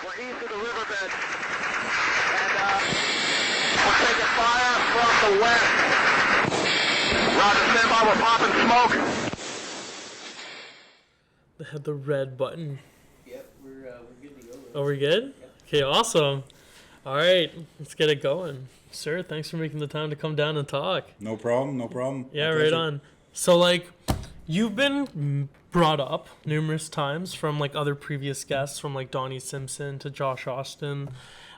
We're east of the riverbed, and we're taking fire from the west. Roger, stand by, we're popping smoke. They had the red button. Yep, we're good to go. Oh, we're good? Yep. Okay, awesome. All right, let's get it going. Sir, thanks for making the time to come down and talk. No problem, no problem. Yeah, My right pleasure. on. So, like, you've been brought up numerous times from, like, other previous guests, from, like, Donnie Simpson to Josh Austin.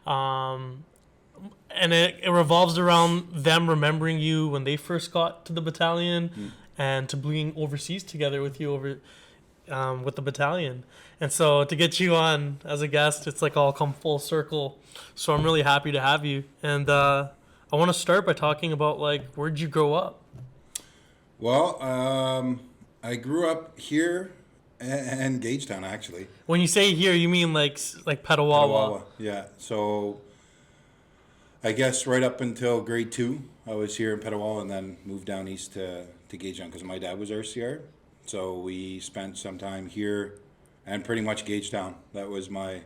And it revolves around them remembering you when they first got to the battalion and to being overseas together with you with the battalion. And so to get you on as a guest, it's like all come full circle. So I'm really happy to have you. And I want to start by talking about, like, where'd you grow up? Well, I grew up here and Gagetown, actually. When you say here, you mean like Petawawa. Yeah, so I guess right up until grade 2, I was here in Petawawa and then moved down east to Gagetown because my dad was RCR. So we spent some time here and pretty much Gagetown. That was my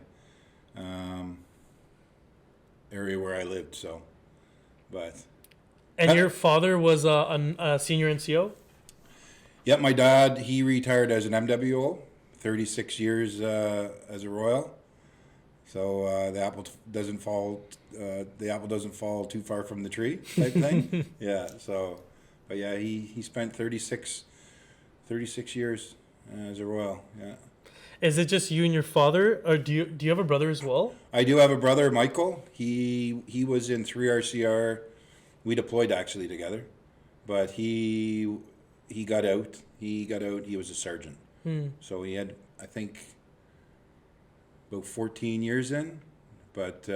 area where I lived. So, but And your father was a senior NCO? yeah, my dad, he retired as an MWO, 36 years as a Royal. So the apple doesn't fall too far from the tree type thing. Yeah. So, but yeah, he spent 36 years as a Royal. Yeah. Is it just you and your father, or do you have a brother as well? I do have a brother, Michael. He was in 3 RCR. We deployed actually together, but he got out. He was a sergeant. So he had, I think, about 14 years in. But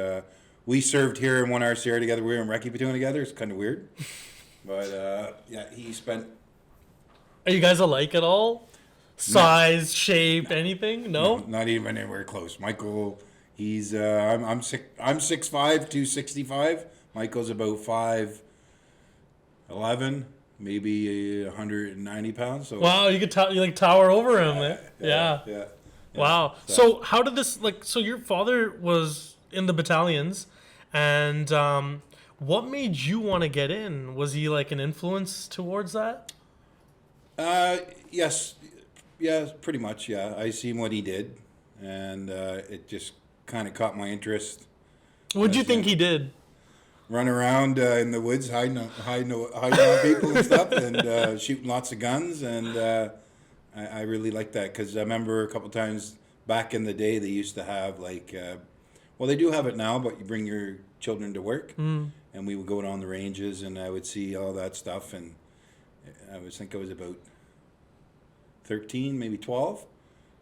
we served here in 1 RCR together. We were in Recce Platoon together. It's kind of weird. But yeah, he spent... Are you guys alike at all? Size, shape, anything? No? Not even anywhere close. Michael, he's I'm 6'5", 265. Michael's about 5'11", maybe 190 pounds. So Wow, you could you like tower over him. Yeah. yeah. Wow. So how did this, like, so your father was in the battalions, and what made you want to get in? Was he like an influence towards that? Yes, yeah, pretty much. Yeah, I seen what he did, and it just kind of caught my interest. What do you think he did? Run around in the woods, hiding on people and stuff, and shooting lots of guns, and I really liked that because I remember a couple times back in the day they used to have like, well, they do have it now, but you bring your children to work, and we would go down the ranges, and I would see all that stuff, and I think I was about 13, maybe 12,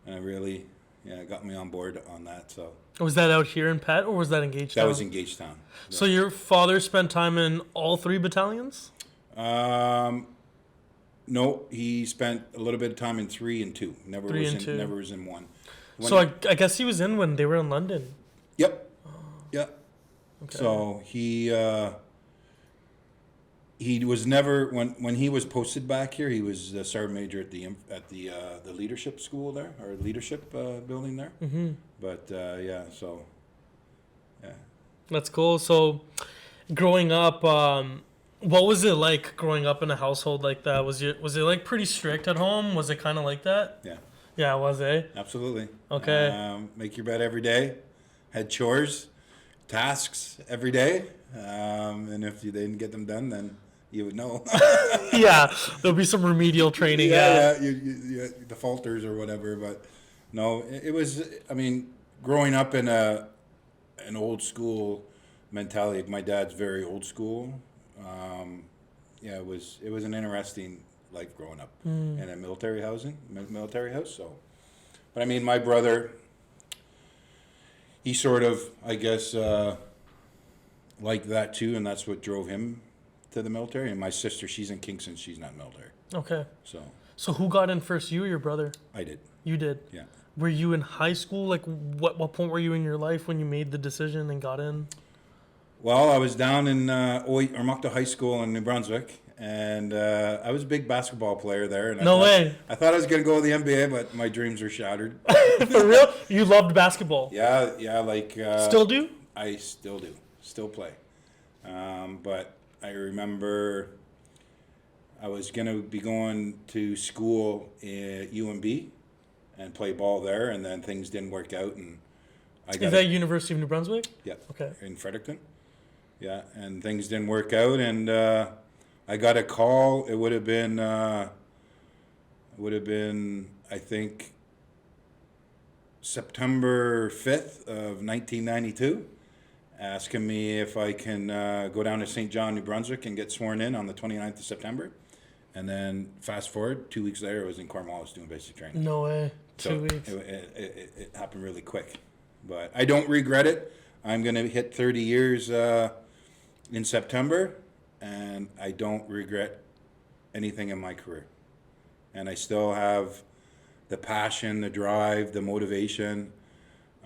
and I really, it got me on board on that. So Was that out here in Pet, or was that in Gagetown? that was in Gagetown. Yeah. So your father spent time in all 3 battalions? No, he spent a little bit of time in 3 and 2. Never 3 was and in 2. Never was in 1. So I guess he was in when they were in London. Yep. Yeah. Okay. So he was never when he was posted back here. He was a sergeant major at the leadership school there, or leadership building there. Mm-hmm. But yeah, so yeah. That's cool. So growing up, what was it like growing up in a household like that? Was it like pretty strict at home? Was it kind of like that? Yeah. Yeah, was it? Absolutely. Okay. Make your bed every day. Had chores, tasks every day. And if you didn't get them done, then you would know. Yeah, there'll be some remedial training. Yeah, you defaulters or whatever. But no, it was. I mean, growing up in an old school mentality. My dad's very old school. Yeah, it was an interesting life growing up in a military house. So, but I mean, my brother, he sort of, I guess, liked that too, and that's what drove him to the military. And my sister, she's in Kingston, she's not military. Okay. So who got in first, you or your brother? I did. You did? Yeah. Were you in high school? Like, what point were you in your life when you made the decision and got in? Well, I was down in Ormocta High School in New Brunswick, and I was a big basketball player there. And No way. I thought I was going to go to the NBA, but my dreams were shattered. For real? You loved basketball? Yeah, like... Still do? I still do. Still play. But I remember I was going to be going to school at UNB and play ball there, and then things didn't work out, and I got... Is that University of New Brunswick? Yeah. Okay. In Fredericton. Yeah, and things didn't work out, and I got a call. It would have been, I think, September 5th of 1992, asking me if I can go down to St. John, New Brunswick, and get sworn in on the 29th of September. And then fast forward, 2 weeks later, I was in Cornwallis doing basic training. No way. So 2 weeks. It happened really quick. But I don't regret it. I'm going to hit 30 years in September, and I don't regret anything in my career. And I still have the passion, the drive, the motivation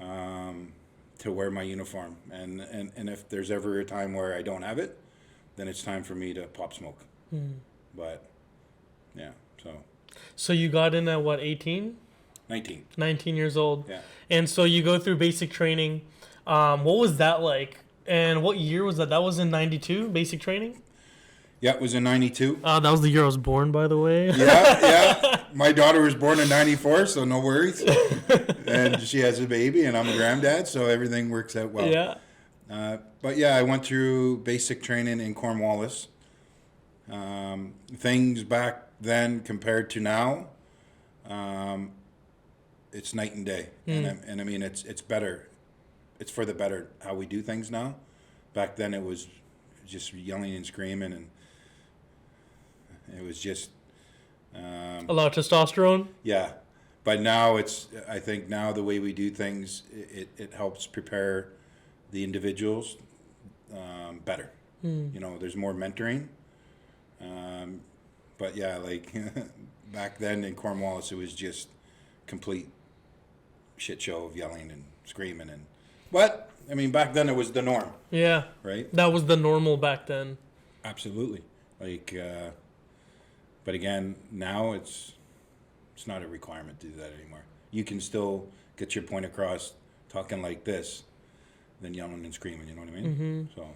to wear my uniform. And if there's ever a time where I don't have it, then it's time for me to pop smoke. But, yeah, so. So you got in at what, 18? 19. 19 years old. Yeah. And so you go through basic training. What was that like? And what year was that? That was in 92, basic training? Yeah, it was in 92. That was the year I was born, by the way. Yeah. My daughter was born in 94, so no worries. And she has a baby, and I'm a granddad, so everything works out well. Yeah. But yeah, I went through basic training in Cornwallis. Things back then compared to now, it's night and day. And I mean, it's better. It's for the better how we do things now. Back then it was just yelling and screaming, and it was just... a lot of testosterone? Yeah. But now I think now the way we do things, it helps prepare the individuals better. You know, there's more mentoring. But yeah, like back then in Cornwallis, it was just complete shit show of yelling and screaming. But, I mean, back then it was the norm. Yeah. Right? That was the normal back then. Absolutely. Like, but again, now it's not a requirement to do that anymore. You can still get your point across talking like this than yelling and screaming, you know what I mean? So,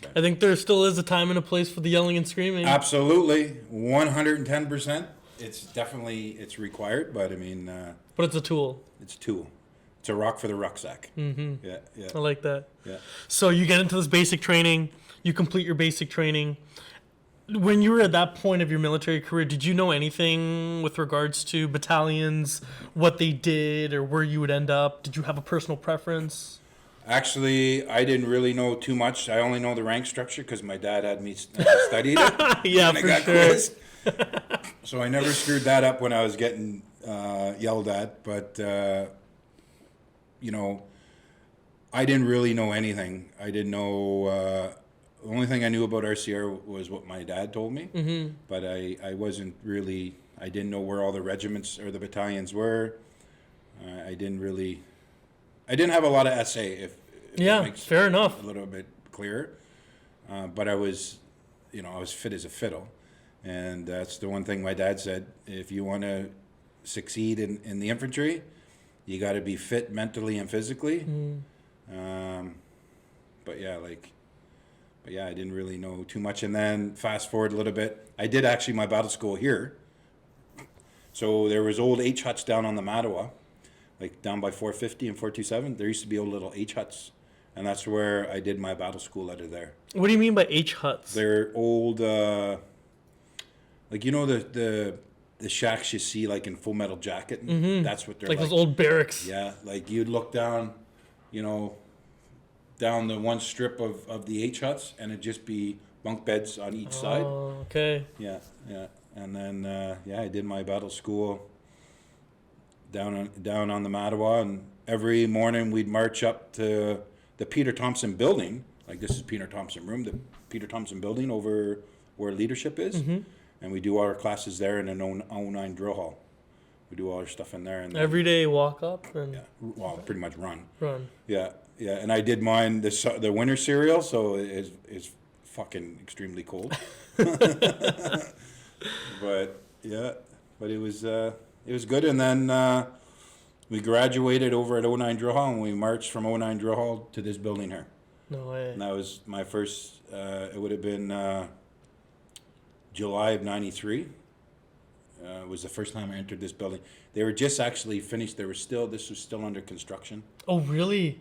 but. I think there still is a time and a place for the yelling and screaming. Absolutely. 110%. It's required, but I mean... but it's a tool. It's a tool. It's a rock for the rucksack. Yeah. I like that. Yeah. So you get into this basic training, you complete your basic training. When you were at that point of your military career, did you know anything with regards to battalions, what they did, or where you would end up? Did you have a personal preference? Actually, I didn't really know too much. I only know the rank structure because my dad had me studied it. Yeah, and for I got sure. quizzed. So I never screwed that up when I was getting yelled at. But, you know, I didn't really know anything. I didn't know... the only thing I knew about RCR was what my dad told me. But I wasn't really... I didn't know where all the regiments or the battalions were. I didn't have a lot of essay, if Yeah, that makes fair enough. a little bit clearer. But I was fit as a fiddle. And that's the one thing my dad said. If you want to succeed in the infantry, you got to be fit mentally and physically. But yeah, I didn't really know too much. And then fast forward a little bit, I did actually my battle school here. So there was old H huts down on the Mattawa, like down by 450 and 427. There used to be old little H huts. And that's where I did my battle school out of there. What do you mean by H huts? They're old, like, you know, the shacks you see like in Full Metal Jacket? That's what they're like. Like those old barracks. Yeah, like you'd look down, you know, down the one strip of the H huts, and it'd just be bunk beds on each side. Oh, okay. Yeah. And then, I did my battle school down on the Mattawa, and every morning we'd march up to the Peter Thompson building. Like, this is Peter Thompson room, the Peter Thompson building over where leadership is. And we do all our classes there in an 09 drill hall. We do all our stuff in there. And then, Every day walk up and well, pretty much run. run. Yeah, and I did mine the winter serial, so it's fucking extremely cold. But yeah, but it was good. And then we graduated over at 09 Drill Hall, and we marched from 09 Drill Hall to this building here. No way. And that was my first. It would have been July of '93. Was the first time I entered this building. They were just actually finished. This was still under construction. Oh, really?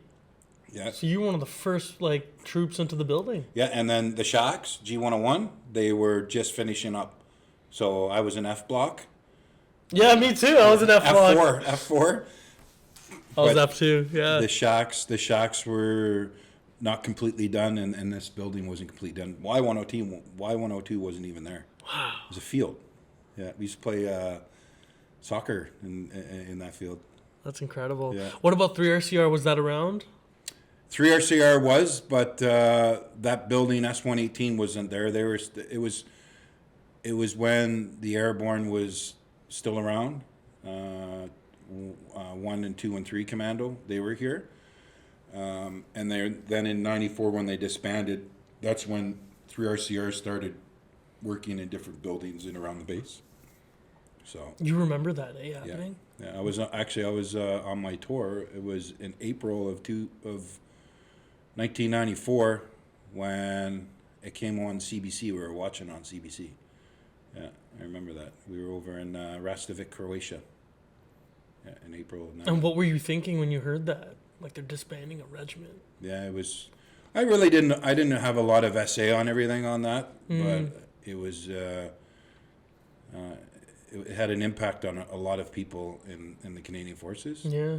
Yeah. So you were one of the first like troops into the building. Yeah, and then the Shocks, G101, they were just finishing up. So I was in F block. Yeah, me too. I was in F block. F4. I was But F2. Yeah. The Shocks were not completely done, and this building wasn't completely done. Y102 wasn't even there. Wow. It was a field. Yeah, we used to play soccer in that field. That's incredible. Yeah. What about 3RCR? Was that around? 3RCR was, but that building S118 wasn't there. It was when the Airborne was still around. 1 and 2 and 3 Commando, they were here. And then in '94 when they disbanded, that's when 3RCR started working in different buildings in around the base. So You remember that day happening? yeah, I was on my tour. It was in April of 1994 when it came on CBC. We were watching on CBC. Yeah, I remember that. We were over in Rastovic, Croatia. Yeah, in April. And what were you thinking when you heard that? Like they're disbanding a regiment? Yeah, it was. I really didn't. I didn't have a lot of essay on everything on that, but it was. It had an impact on a lot of people in the Canadian Forces. Yeah.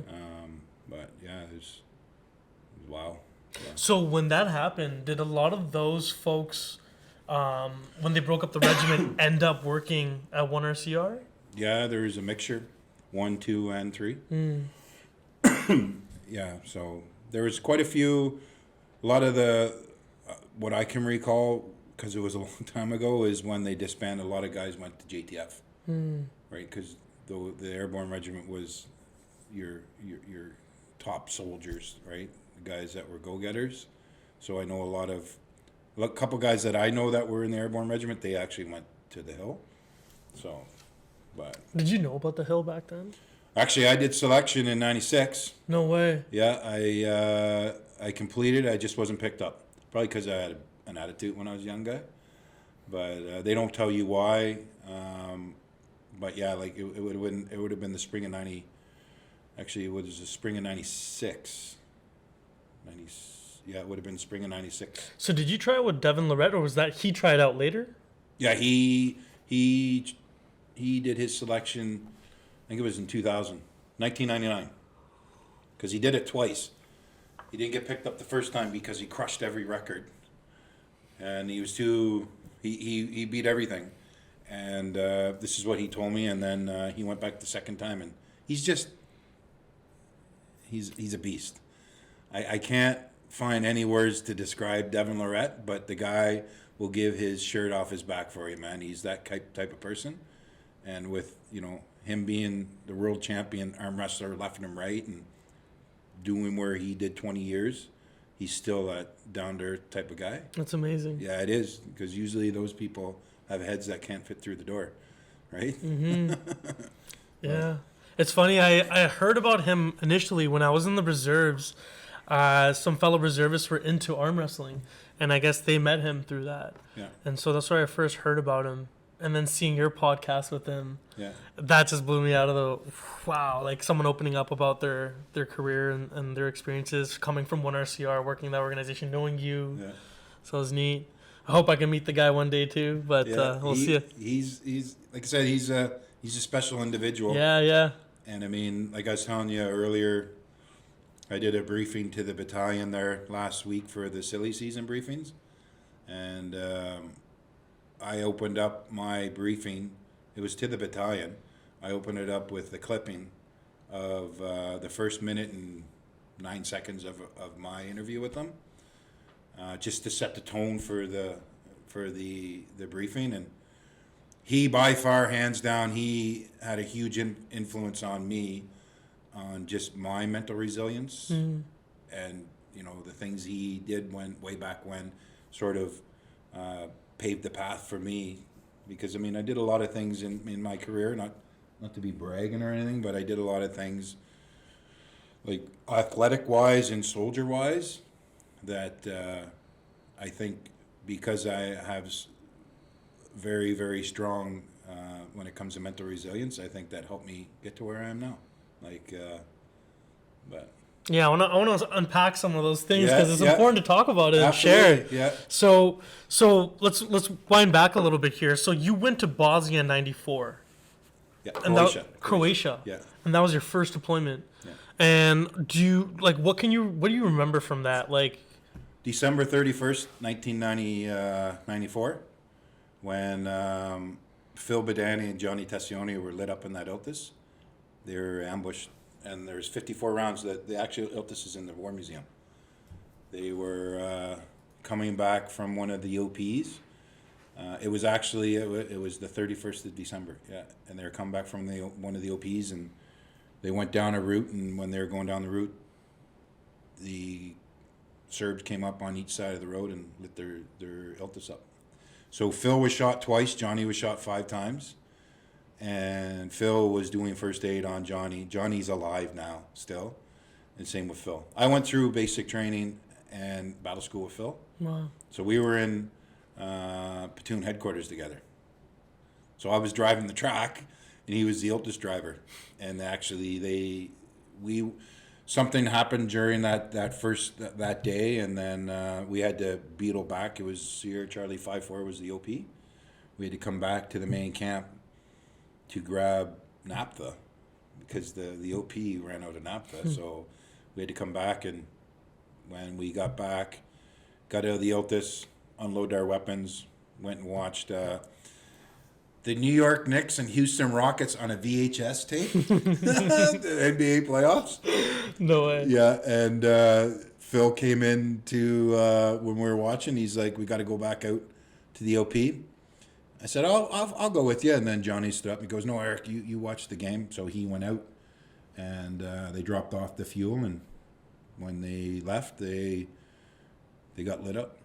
But yeah, it was wow. Yeah. So when that happened, did a lot of those folks, when they broke up the regiment, end up working at 1RCR? Yeah, there was a mixture, 1, 2, and 3. Yeah, so there was quite a few. A lot of the what I can recall, because it was a long time ago, is when they disbanded. A lot of guys went to JTF, right? Because the Airborne Regiment was your top soldiers, right? The guys that were go-getters. So I know a couple guys that I know that were in the Airborne Regiment. They actually went to the Hill. So, but Did you know about the Hill back then? actually, I did selection in '96. No way. Yeah, I completed. I just wasn't picked up. Probably because I had an attitude when I was a young guy. But they don't tell you why. But yeah, like it would have been the spring of '90. Actually, it was the spring of '96. Yeah, it would have been spring of '96. So did you try with Devin Lorette, or was that he tried out later? Yeah, he did his selection. I think it was in 1999. Because he did it twice. He didn't get picked up the first time because he crushed every record, and he was he beat everything, and this is what he told me. And then he went back the second time, and he's a beast. I can't find any words to describe Devin Lorette, but the guy will give his shirt off his back for you, man. He's that type of person, and with him being the world champion arm wrestler left and right and doing where he did 20 years, he's still a down-to-earth type of guy. That's amazing. Yeah, it is, because usually those people have heads that can't fit through the door, right? Yeah. It's funny, I heard about him initially when I was in the reserves. Some fellow reservists were into arm wrestling, and I guess they met him through that. Yeah. And so that's where I first heard about him. And then seeing your podcast with him, Yeah. that just blew me out of the wow. Like someone opening up about their career and their experiences coming from 1RCR, working in that organization, knowing you. Yeah. So it was neat. I hope I can meet the guy one day too, but we'll see. He's like I said, he's a special individual. Yeah, yeah. And I mean, like I was telling you earlier, I did a briefing to the battalion there last week for the silly season briefings, and I opened up my briefing. It was to the battalion. I opened it up with the clipping of the first minute and 9 seconds of my interview with them, just to set the tone for the briefing. And he, by far, hands down, he had a huge influence on me, on just my mental resilience, and the things he did way back when, sort of paved the path for me, because I mean I did a lot of things in my career, not to be bragging or anything, but I did a lot of things like athletic wise and soldier wise that I think because I have very, very strong when it comes to mental resilience, I think that helped me get to where I am now. But Yeah, I want to unpack some of those things because it's Yeah. important to talk about it and share it. Yeah. So let's wind back a little bit here. So you went to Bosnia in '94. Yeah, And Croatia. Croatia. Yeah. And that was your first deployment. Yeah. And do you what do you remember from that? Like December 31st, 1994, when Phil Badani and Johnny Tessioni were lit up in that Iltis. They were ambushed, and there's 54 rounds. The actual Iltis is in the War Museum. They were coming back from one of the OPs. It was actually it was the 31st of December, yeah, and they were coming back from one of the OPs, and they went down a route, and when they were going down the route, the Serbs came up on each side of the road and lit their Iltis up. So Phil was shot twice, Johnny was shot 5 times, and Phil was doing first aid on Johnny. Johnny's alive now still, and same with Phil. I went through basic training and battle school with Phil. wow. So we were in platoon headquarters together. So I was driving the track, and he was the Iltis driver. And actually, something happened during that day, and then we had to beetle back. It was Sierra Charlie 5-4 was the OP. We had to come back to the main camp to grab naphtha because the OP ran out of naphtha. So we had to come back, and when we got back, got out of the Iltis, unloaded our weapons, went and watched the New York Knicks and Houston Rockets on a VHS tape, the NBA playoffs. No way. Yeah, and Phil came in to when we were watching. He's like, "We got to go back out to the OP." I said, "I'll go with you." And then Johnny stood up and he goes, "No, Eric, you watch the game." So he went out, and they dropped off the fuel. And when they left, they got lit up.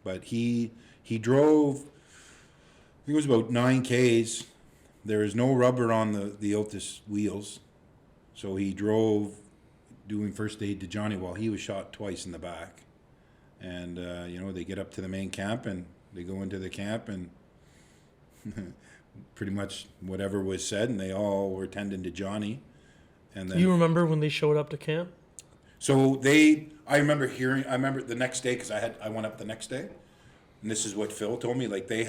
But he drove. I think it was about 9 Ks. There was no rubber on the Iltis wheels, so he drove doing first aid to Johnny while he was shot twice in the back. And they get up to the main camp, and they go into the camp, and pretty much whatever was said, and they all were tending to Johnny. And then You remember when they showed up to camp? so I remember the next day, because I went up the next day, and this is what Phil told me. Like they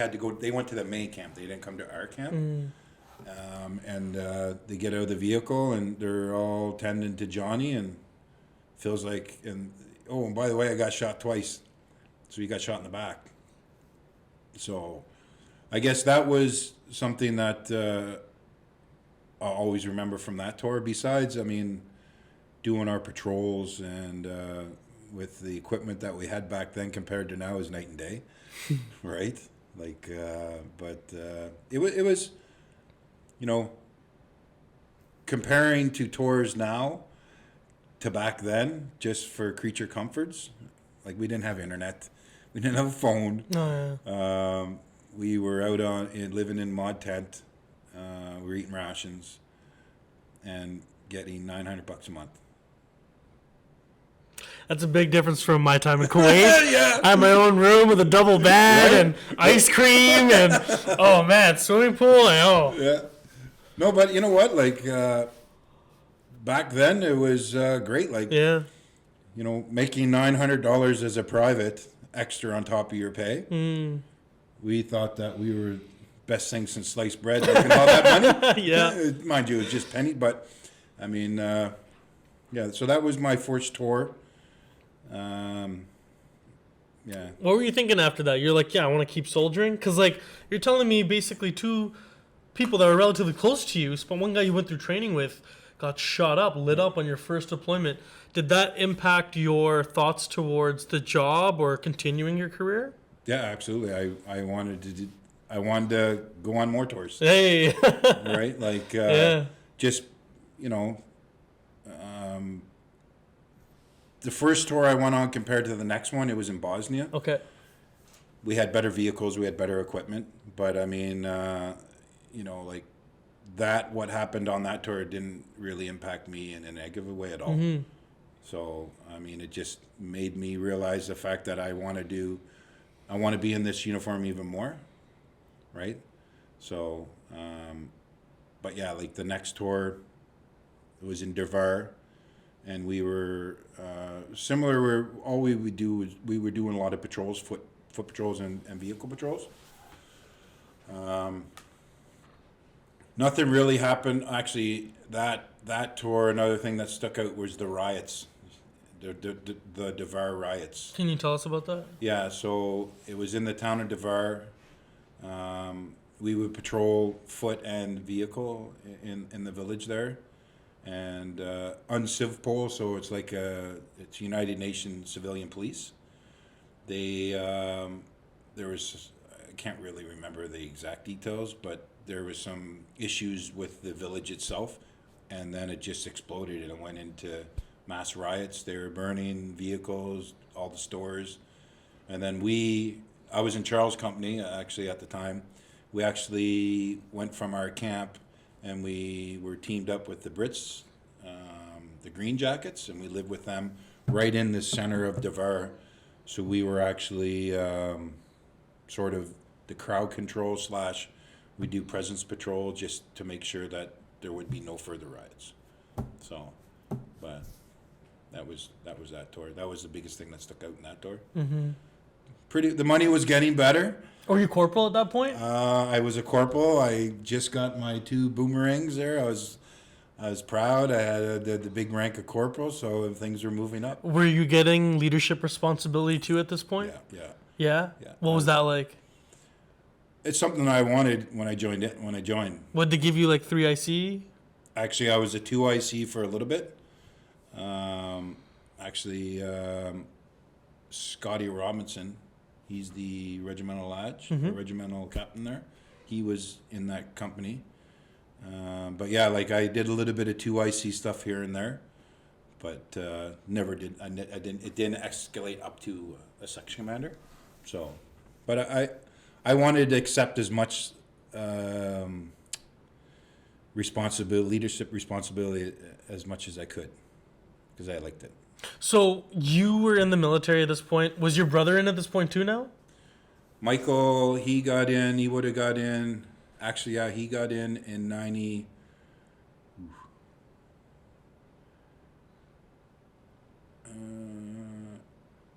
went to the main camp. They didn't come to our camp. And they get out of the vehicle, and they're all tending to Johnny, and Phil's like, and by the way, I got shot twice. So he got shot in the back. So I guess that was something that I'll always remember from that tour. Besides, I mean, doing our patrols and with the equipment that we had back then compared to now is night and day, right? Like, but it was, comparing to tours now to back then, just for creature comforts, like we didn't have internet, we didn't have a phone. Oh, yeah. We were out living in mod tent. We were eating rations and getting $900 a month. That's a big difference from my time in Kuwait. Yeah. I had my own room with a double bed and ice cream and oh man, swimming pool and Yeah. No, but you know what? Like back then, it was great. Like yeah. Making $900 as a private extra on top of your pay. We thought that we were best thing since sliced bread, making all that money. Yeah. Mind you, it was just penny, but I mean, yeah. So that was my first tour. Yeah. What were you thinking after that? You're like, yeah, I want to keep soldiering? Because, like, you're telling me basically 2 people that are relatively close to you, but one guy you went through training with got shot up, lit up on your first deployment. Did that impact your thoughts towards the job or continuing your career? Yeah, absolutely. I wanted to go on more tours. Hey. Right? Like, Yeah. just, the first tour I went on compared to the next one, it was in Bosnia. Okay. we had better vehicles, we had better equipment, but I mean, like that, what happened on that tour didn't really impact me in a negative way at all. So, I mean, it just made me realize the fact that I want to be in this uniform even more, right? So, but yeah, like the next tour, it was in Devar, and we were similar. Where all we would do was we were doing a lot of patrols, foot patrols, and vehicle patrols. Nothing really happened. Actually, that tour, another thing that stuck out was the riots, the Devar riots. Can you tell us about that? Yeah, so it was in the town of Devar. We would patrol foot and vehicle in the village there, and UNCIVPOL, so it's like it's United Nations Civilian Police. They there was, I can't really remember the exact details, but there was some issues with the village itself, and then it just exploded and it went into mass riots. They were burning vehicles, all the stores, and then I was in Charles' company actually at the time. We actually went from our camp and we were teamed up with the Brits, the Green Jackets, and we lived with them right in the center of Devar. So we were actually sort of the crowd control / we do presence patrol just to make sure that there would be no further riots. So, but that was that tour. That was the biggest thing that stuck out in that tour. The money was getting better. Were you corporal at that point? I was a corporal. I just got my 2 boomerangs there. I was proud. I had the big rank of corporal, so things were moving up. Were you getting leadership responsibility too at this point? Yeah. Yeah? What was that like? It's something I wanted when I joined. What, they give you like 3 IC? Actually, I was a 2 IC for a little bit. Scotty Robinson, he's the regimental lodge, the regimental captain there. He was in that company. But yeah, like I did a little bit of 2 IC stuff here and there, but never did. It didn't escalate up to a section commander. So, but I wanted to accept as much leadership responsibility as much as I could, because I liked it. So you were in the military at this point. Was your brother in at this point too now? Michael, he got in. He would have got in. Actually, yeah, he got in 90.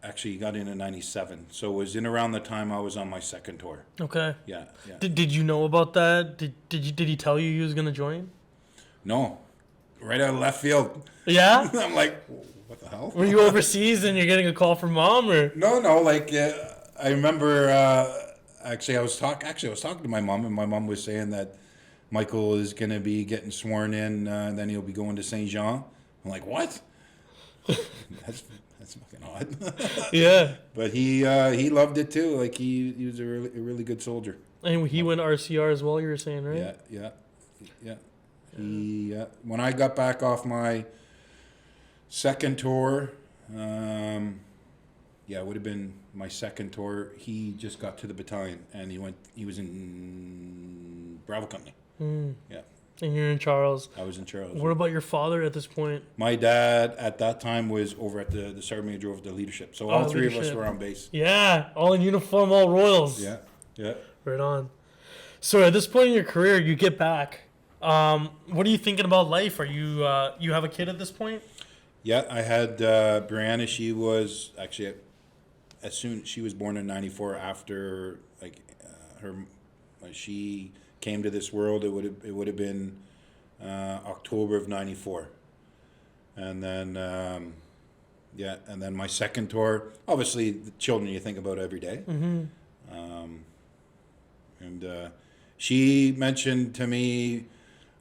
Actually, he got in 97. So it was in around the time I was on my second tour. Okay. Yeah. Did you know about that? Did he tell you he was gonna join? No, right out of left field. Yeah. I'm like, what the hell? Were you overseas and you're getting a call from mom, or? No. Like I remember. Actually, I was talking to my mom, and my mom was saying that Michael is gonna be getting sworn in, and then he'll be going to Saint Jean. I'm like, what? That's fucking odd. Yeah. But he loved it too. Like he was a really good soldier. And he went RCR as well, you were saying, right? Yeah. He when I got back off my second tour, it would have been my second tour. He just got to the battalion and he was in Bravo Company. Yeah. And you're in Charles. I was in Charles. What about your father at this point? My dad at that time was over at the sergeant major over the leadership. So all three of us were on base. Yeah, all in uniform, all Royals. Yeah. Right on. So at this point in your career, you get back. What are you thinking about life? Are you you have a kid at this point? Yeah, I had Brianna. She was actually she was born in '94. After she came to this world, it would have been October of '94, and then and then my second tour. Obviously, the children you think about every day. And she mentioned to me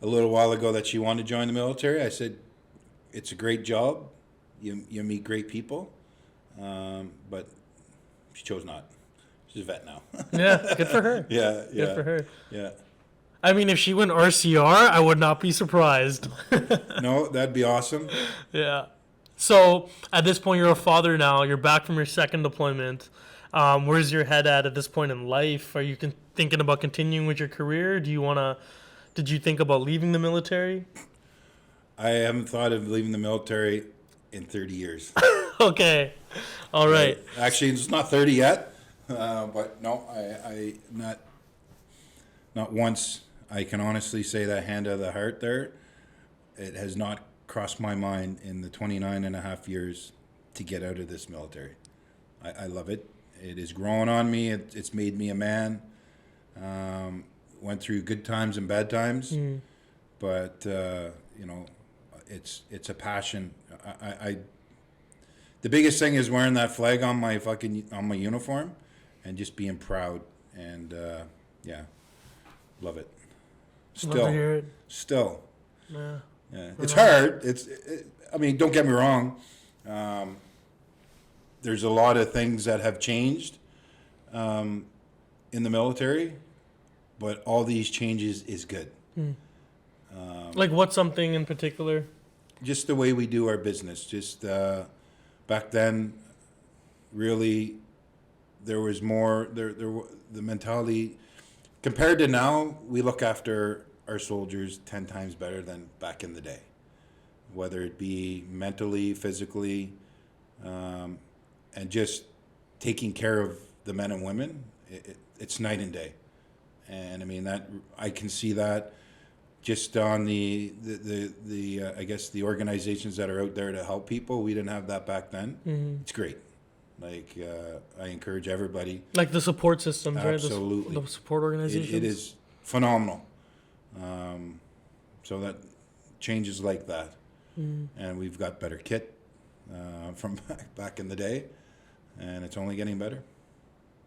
a little while ago that she wanted to join the military. I said, it's a great job. You meet great people, but she chose not. She's a vet now. Yeah, good for her. Yeah. Good for her. Yeah. I mean, if she went RCR, I would not be surprised. No, that'd be awesome. Yeah. So at this point, you're a father now. You're back from your second deployment. Where's your head at this point in life? Are you thinking about continuing with your career? Did you think about leaving the military? I haven't thought of leaving the military in 30 years. Okay. All right. Actually, it's not 30 yet, but no, I not once. I can honestly say that, hand of the heart there, it has not crossed my mind in the 29 and a half years to get out of this military. I love it. It has grown on me. It's made me a man. Went through good times and bad times, but it's a passion. The biggest thing is wearing that flag on my uniform, and just being proud, and love it. Love to hear it. Still. Yeah. Yeah. It's hard. I mean, don't get me wrong. There's a lot of things that have changed in the military, but all these changes is good. Like what's something in particular? Just the way we do our business. Just back then, really, there was more. The mentality compared to now, we look after our soldiers 10 times better than back in the day, whether it be mentally, physically, and just taking care of the men and women. It's night and day, and I mean that I can see that just on the I guess the organizations that are out there to help people. We didn't have that back then. It's great. Like I encourage everybody. Like the support systems, Absolutely. right? The support organizations. It is phenomenal. So that changes like that, and we've got better kit from back in the day, and it's only getting better.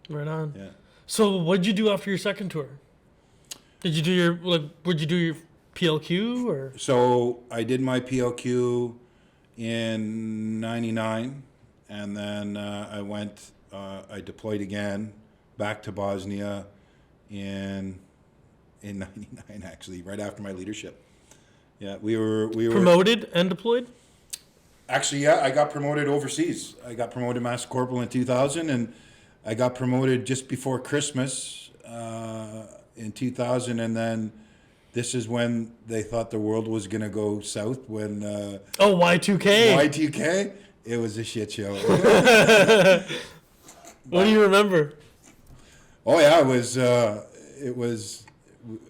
Right on. Yeah. So what'd you do after your second tour? Did you do would you do your PLQ or? So I did my PLQ in '99, and then I deployed again back to Bosnia in '99, actually, right after my leadership. Yeah, we were Promoted and deployed? Actually, yeah, I got promoted overseas. I got promoted Master Corporal in 2000, and I got promoted just before Christmas in 2000, and then this is when they thought the world was going to go south when... Y2K. Y2K? It was a shit show. What do you remember? Oh, yeah, it was...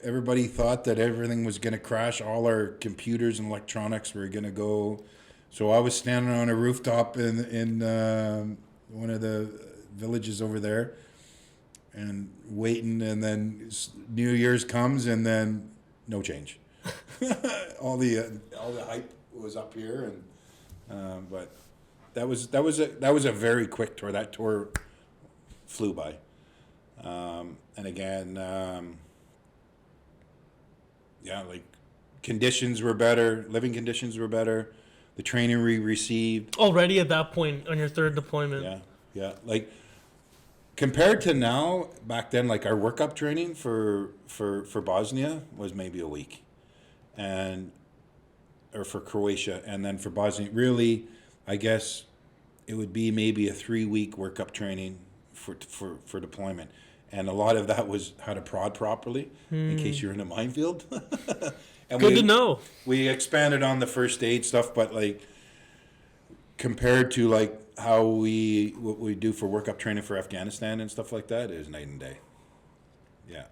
Everybody thought that everything was going to crash. All our computers and electronics were going to go. So I was standing on a rooftop in one of the villages over there and waiting. And then New Year's comes, and then no change. all the hype was up here, and but that was a very quick tour. That tour flew by, and again. Yeah, like conditions were better, living conditions were better, the training we received. Already at that point on your third deployment. Yeah. Like compared to now, back then, like our workup training for Bosnia was maybe a week, or for Croatia, and then for Bosnia, really, I guess it would be maybe a 3-week workup training for deployment. And a lot of that was how to prod properly, in case you're in a minefield. And Good to know. We expanded on the first aid stuff, but like compared to like what we do for workup training for Afghanistan and stuff like that, is night and day. Yeah.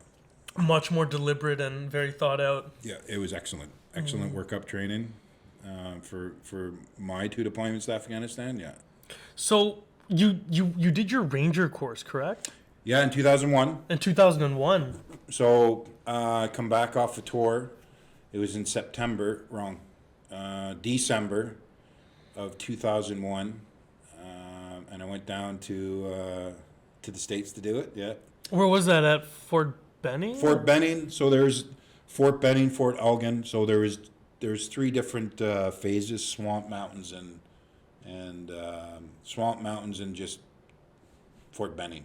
Much more deliberate and very thought out. Yeah, it was excellent workup training for my 2 deployments to Afghanistan. Yeah. So you did your Ranger course, correct? Yeah, in 2001. In 2001. So come back off the tour. It was in December of 2001, and I went down to the States to do it. Yeah. Where was that at? Fort Benning? Fort Benning. So there's Fort Benning, Fort Elgin. So there's 3 different phases: Swamp Mountains and Swamp Mountains and just Fort Benning.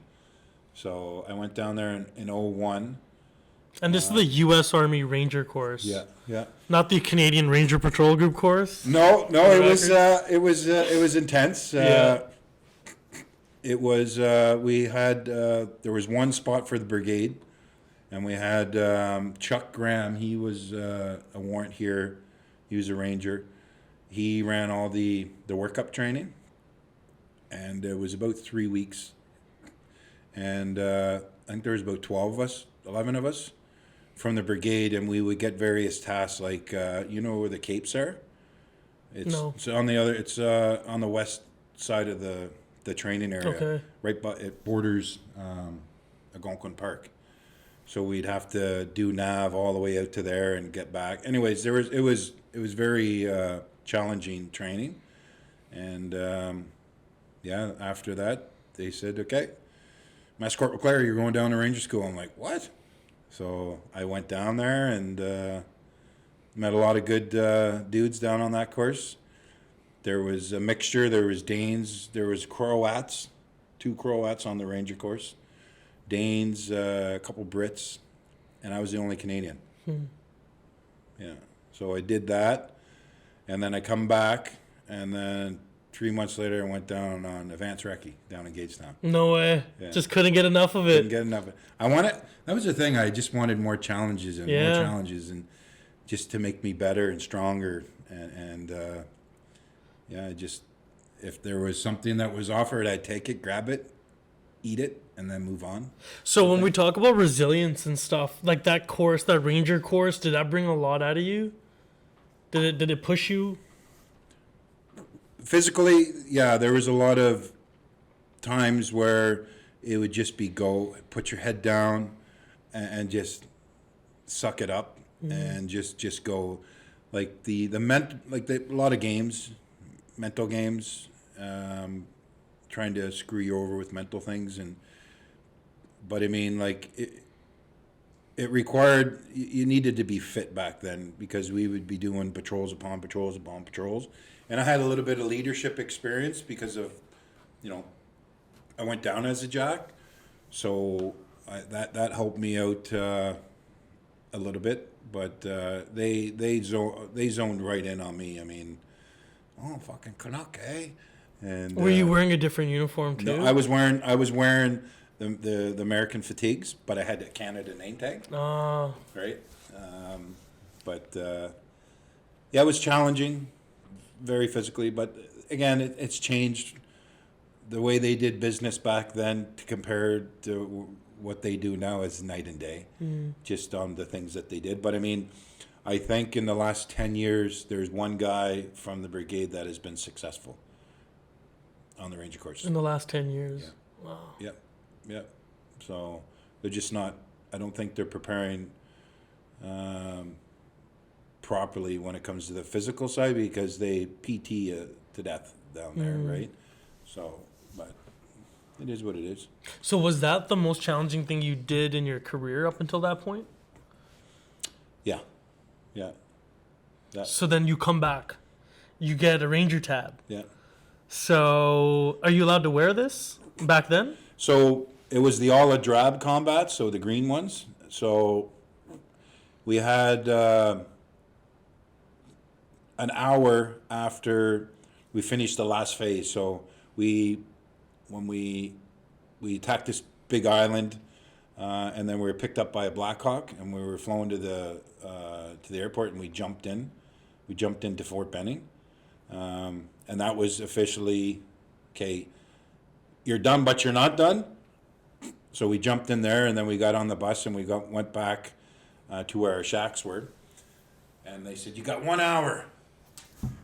So I went down there in 2001. And this is the U.S. Army Ranger course. Yeah. Not the Canadian Ranger Patrol Group course. No, it was intense. It was we had there was one spot for the brigade, and we had Chuck Graham. He was a warrant here. He was a ranger. He ran all the workup training, and it was about 3 weeks. And I think there was about 12 of us, 11 of us, from the brigade, and we would get various tasks like you know where the Capes are. It's on the other. It's on the west side of the training area. Okay. Right, but it borders Algonquin Park. So we'd have to do nav all the way out to there and get back. Anyways, it was very challenging training, and after that they said, okay, Master Corporal LeClair, you're going down to Ranger School. I'm like, what? So I went down there and met a lot of good dudes down on that course. There was a mixture. There was Danes. There was Croats, 2 Croats on the Ranger course. Danes, a couple Brits, and I was the only Canadian. Yeah. So I did that, and then I come back, and then 3 months later I went down on advanced recce down in Gagetown. No way. Yeah. Just couldn't get enough of it. Couldn't get enough of it. I wanted. That was the thing. I just wanted more challenges and more challenges, and just to make me better and stronger. And just if there was something that was offered, I'd take it, grab it, eat it, and then move on. So when we talk about resilience and stuff, like that course, that Ranger course, did that bring a lot out of you? Did it push you? Physically, yeah, there was a lot of times where it would just be go, put your head down, and just suck it up, and just go, like a lot of games, mental games, trying to screw you over with mental things, but I mean, like it required, you needed to be fit back then, because we would be doing patrols upon patrols upon patrols. And I had a little bit of leadership experience because of, I went down as a jack. So that helped me out a little bit. But they zoned right in on me. I mean, oh, fucking Canuck, eh? And Were you wearing a different uniform too? No, I was wearing the American fatigues, but I had a Canada name tag. Oh. Right. It was challenging, very physically, but again, it's changed. The way they did business back then to compare to what they do now is night and day, just on the things that they did. But I mean, I think in the last 10 years, there's one guy from the brigade that has been successful on the Ranger course. In the last 10 years? Yeah. Wow. Yep. So they're just not, I don't think they're preparing properly when it comes to the physical side, because they PT you to death down there, right? So, but it is what it is. So was that the most challenging thing you did in your career up until that point? Yeah. So then you come back. You get a Ranger tab. Yeah. So are you allowed to wear this back then? So it was the all drab combat, so the green ones. So we had an hour after we finished the last phase. So when we attacked this big island, and then we were picked up by a Black Hawk, and we were flown to the airport, and we jumped in. We jumped into Fort Benning, and that was officially, okay, you're done, but you're not done. So we jumped in there, and then we got on the bus, and we went back to where our shacks were, and they said, you got 1 hour.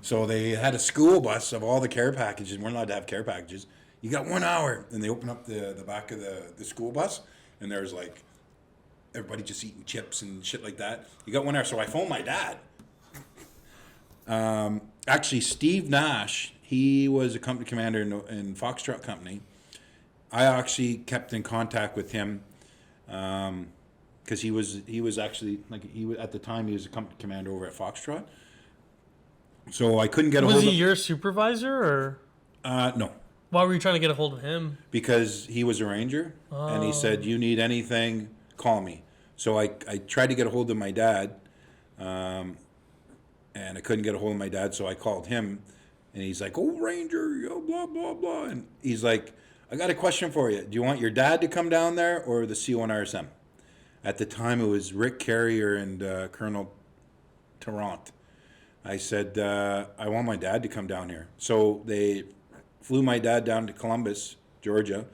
So they had a school bus of all the care packages. We're not allowed to have care packages. You got 1 hour. And they opened up the back of the school bus, and there's like everybody just eating chips and shit like that. You got 1 hour. So I phoned my dad. Actually, Steve Nash, he was a company commander in Foxtrot Company. I actually kept in contact with him because he was actually, at the time he was a company commander over at Foxtrot. So I couldn't get a hold of him. Was he your supervisor, or? No. Why were you trying to get a hold of him? Because he was a Ranger, and he said, you need anything, call me. So I tried to get a hold of my dad, and I couldn't get a hold of my dad, so I called him, and he's like, oh, Ranger, blah, blah, blah. And he's like, I got a question for you. Do you want your dad to come down there or the CO1 RSM? At the time, it was Rick Carrier and Colonel Tarrant. I said, I want my dad to come down here. So they flew my dad down to Columbus, Georgia.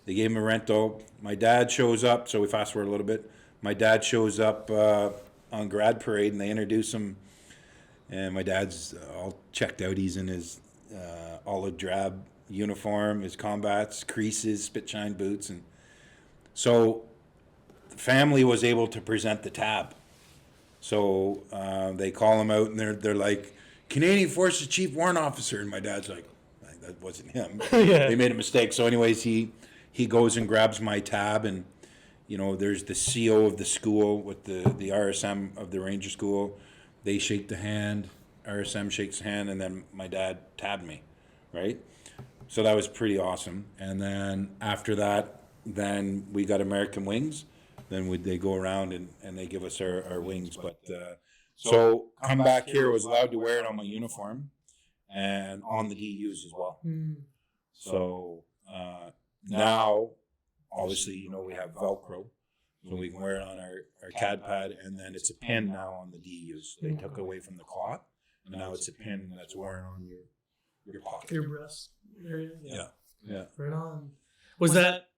They gave him a rental. My dad shows up, so we fast forward a little bit. My dad shows up on grad parade, and they introduce him. And my dad's all checked out. He's in his olive drab uniform, his combats, creases, spit shine boots. And so the family was able to present the tab. So they call him out, and they're like, Canadian Forces Chief Warrant Officer. And my dad's like, that wasn't him. Yeah. They made a mistake. So anyways, he goes and grabs my tab, and there's the CO of the school with the RSM of the Ranger School. They shake the hand, RSM shakes the hand, and then my dad tabbed me, right? So that was pretty awesome. And then after that, then we got American wings. Then they go around and they give us our wings. But so come back here, was allowed to wear it on my uniform and on the DUs as well. So now, obviously, we have Velcro. So we can wear it on our CAD pad, and then it's a pin now on the DUs. They took away from the cloth, and now it's a pin that's worn on your pocket. Your breast area. Yeah. Right on. Was that,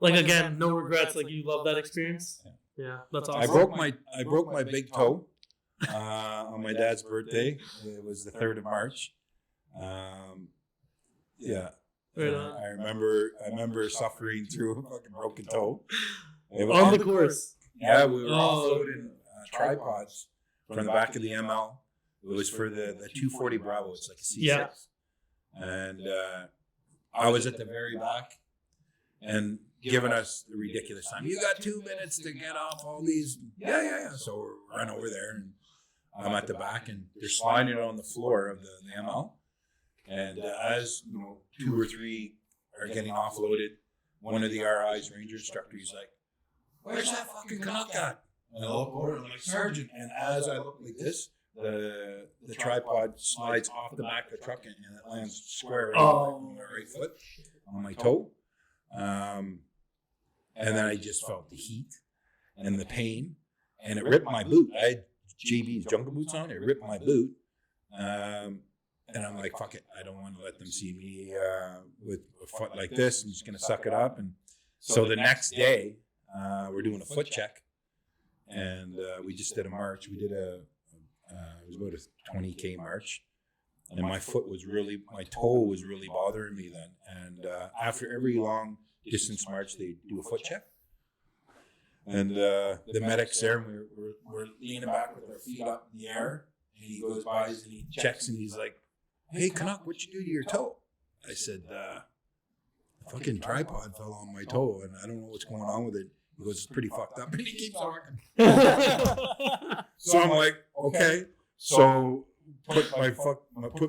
like, again, no regrets, like you love that experience? Yeah, that's awesome. I broke my big toe on my dad's birthday. It was the 3rd of March. Yeah. Right on. I remember suffering through a fucking broken toe. On the course. Yeah, we were offloading tripods from the back of the ML. It was for the 240 Bravo. It's like a C6. Yeah. And I was at the very back and giving us the ridiculous time. You got 2 minutes to get off all these. Yeah. So we run over there, and I'm at the back, and they're sliding it on the floor of the ML. And as 2 or 3 are getting offloaded, one of the RI's, Ranger instructor, he's like, "Where's that fucking Canuck at?" And I look over, and I'm like, "Sergeant." And as I look like this, the tripod slides off the back of the truck, and it lands square on my right foot, on my toe. And then I just felt the heat and the pain, and it ripped my boot. I had JB's jungle boots on. It ripped my boot. And I'm like, fuck it. I don't want to let them see me with a foot like this. I'm just going to suck it up. And so the next day, we're doing a foot check. And we just did a march. We did it was about a 20K march. And my toe was really bothering me then. And after every long distance march, they do a foot check. And the medics there, and we're leaning back with our feet up in the air. And he goes by and he checks, and he's like, "Hey, Canuck, what'd you do to your toe?" I said, "The fucking tripod fell on my toe, and I don't know what's going on with it." He goes, "It's pretty fucked up," and he keeps talking. So I'm like, okay. So put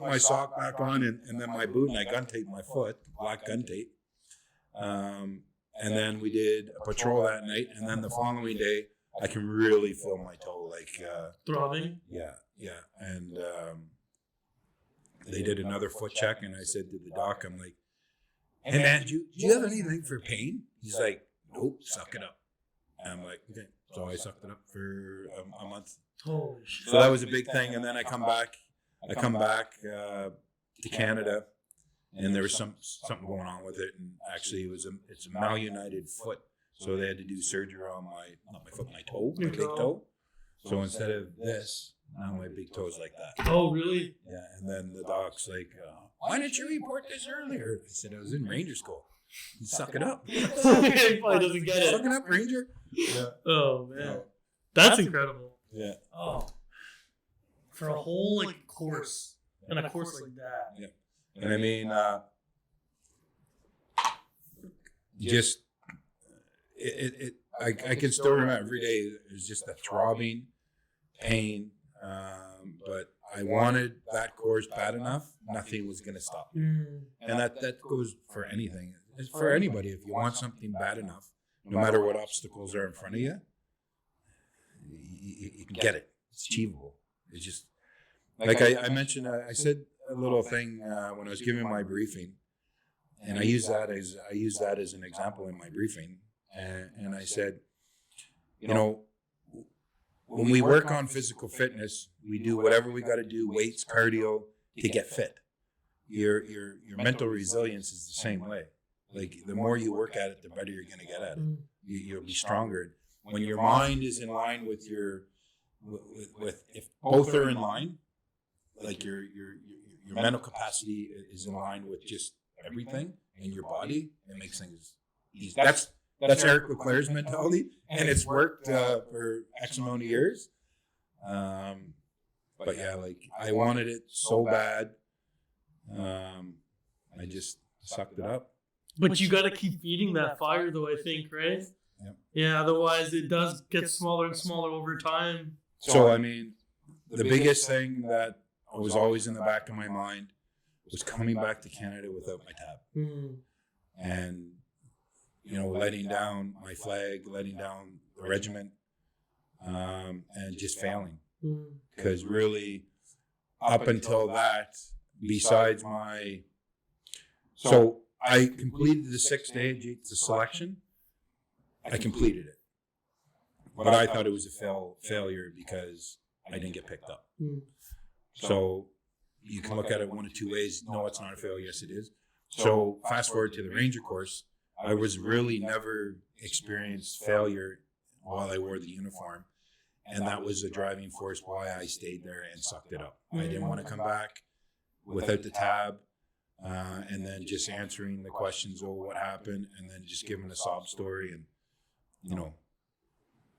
my sock back on, and then my boot, and I gun taped my foot, black gun tape. And then we did a patrol that night, and then the following day, I can really feel my toe, like throbbing. Yeah, and they did another foot check, and I said to the doc, I'm like, "Hey man, do you have anything for pain?" He's like, "Nope, suck it up." And I'm like, okay. So I sucked it up for a month. Holy shit. So that was a big thing. And then I come back to Canada, and there was something going on with it. And actually, it's a malunited foot. So they had to do surgery on not my foot, my toe, my big toe. So instead of this, now my big toe's like that. Oh, really? Yeah. And then the doc's like, "Why didn't you report this earlier?" I said, "I was in Ranger school." Suck it up. He probably doesn't get it. Suck it up, Ranger. Yeah. Oh, man. That's incredible. Yeah. Oh. For a whole, course. And a course like that. Yeah. And I mean, just, I can still remember every day, it was just a throbbing pain. But I wanted that course bad enough, nothing was going to stop me. And that goes for anything. It's for anybody. If you want something bad enough, no matter what obstacles are in front of you, you can get it. It's achievable. It's just, like I mentioned, I said a little thing when I was giving my briefing, and I use that as an example in my briefing. And I said, when we work on physical fitness, we do whatever we got to do, weights, cardio, to get fit. Your mental resilience is the same way. Like, the more you work at it, the better you're going to get at it. You'll be stronger. When your mind is in line with if both are in line, like your mental capacity is in line with just everything in your body, it makes things easy. That's Eric LeClair's mentality, and it's worked for X amount of years. But yeah, like, I wanted it so bad. I just sucked it up. But you got to keep feeding that fire, though, I think, right? Yep. Yeah, otherwise it does get smaller and smaller over time. So, I mean, the biggest thing that was always in the back of my mind was coming back to Canada without my tab. And, letting down my flag, letting down the regiment, and just failing. Because really, up until that, besides so I completed the 6 stage, the selection. I completed it. But I thought it was a failure because I didn't get picked up. So you can look at it one of two ways. No, it's not a failure. Yes, it is. So fast forward to the Ranger course. I was really never experienced failure while I wore the uniform. And that was a driving force why I stayed there and sucked it up. I didn't want to come back without the tab, and then just answering the questions, what happened, and then just giving a sob story and,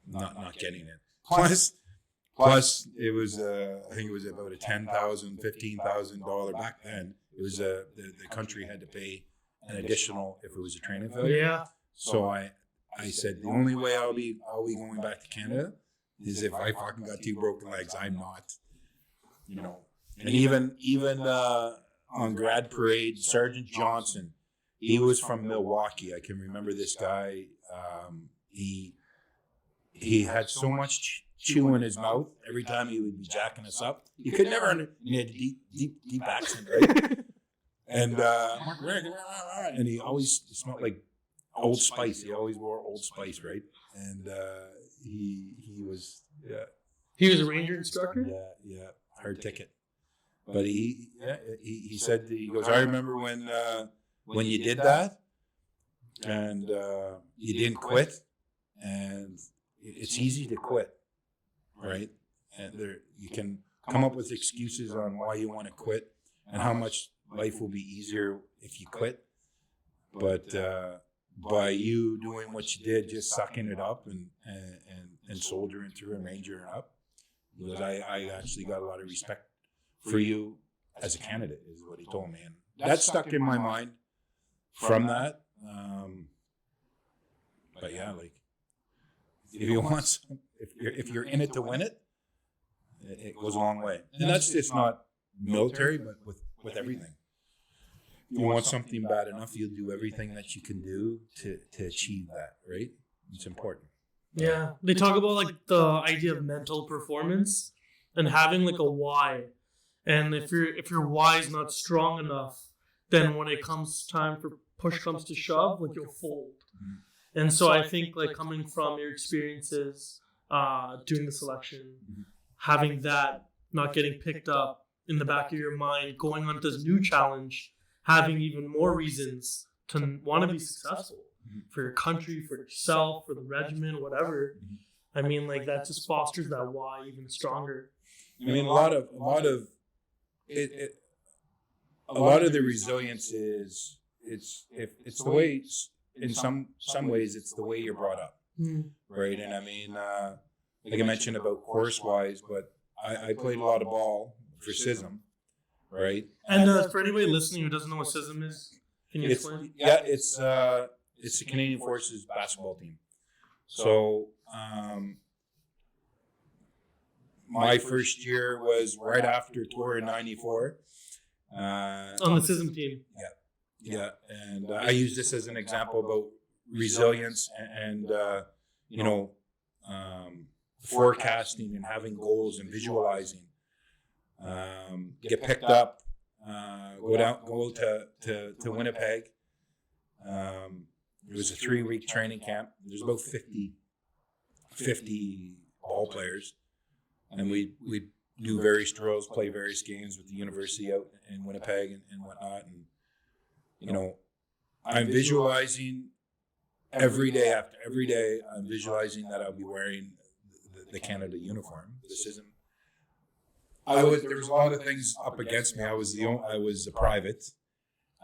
not getting it. Plus it was, I think it was about a $10,000, $15,000 back then. It was the country had to pay an additional if it was a training failure. Yeah. So I said, the only way I'll be going back to Canada is if I fucking got 2 broken legs. I'm not, And even on grad parade, Sergeant Johnson, he was from Milwaukee. I can remember this guy. He had so much chew in his mouth every time he would be jacking us up. You could never. He had deep accent, right? And he always smelled like Old Spice. He always wore Old Spice, right? And he was He was a Ranger instructor. Yeah, hard ticket. But he said, he goes, I remember when you did that and you didn't quit, and it's easy to quit, right? And you can come up with excuses on why you want to quit and how much life will be easier if you quit. But by you doing what you did, just sucking it up and soldiering through and rangering up, because I actually got a lot of respect for you as a candidate, is what he told me. And that stuck in my mind from that. But yeah, like, if you want, if you're in it to win it, it goes a long way. And that's just not military, but with everything. If you want something bad enough, you'll do everything that you can do to achieve that, right? It's important. Yeah. They talk about like the idea of mental performance and having like a why. And if your why is not strong enough, then when it comes time for push comes to shove, like, you'll fold. And so I think, like, coming from your experiences, doing the selection, having that, not getting picked up in the back of your mind, going on this new challenge, having even more reasons to want to be successful for your country, for yourself, for the regiment, whatever. I mean, like, that just fosters that why even stronger. I mean, a lot of the resilience is it's the way, in some ways it's the way you're brought up, right? And I mean, like I mentioned about course wise, but I played a lot of ball for CISM, right? And for anybody listening who doesn't know what CISM is, can you explain? Yeah, it's the Canadian Forces basketball team. So my first year was right after tour in '94. On the CISM team. Yeah, and I use this as an example about resilience and forecasting and having goals and visualizing. Get picked up, go to Winnipeg, It was a 3-week training camp. There's about 50 ball players, and we do various drills, play various games with the university out in Winnipeg and whatnot. And you know, I'm visualizing every day after every day. I'm visualizing that I'll be wearing the Canada uniform. This isn't. There was a lot of things up against me. I was a private.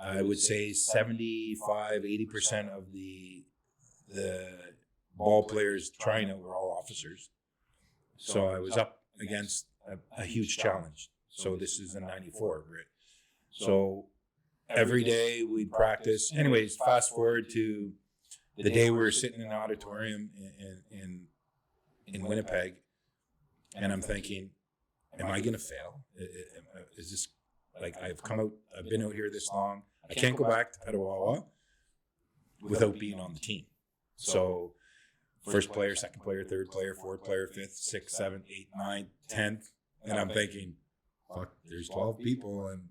I would say 75-80% of the ball players trying it were all officers. So I was up against a huge challenge. So this is in '94, right? So every day we'd practice. Anyways, fast forward to the day we were sitting in an auditorium in Winnipeg, and I'm thinking, am I going to fail? Is this like I've been out here this long? I can't go back to Petawawa without being on the team. So first player, second player, third player, fourth player, fifth, sixth, seventh, eighth, ninth, 10th. And I'm thinking, fuck, there's 12 people and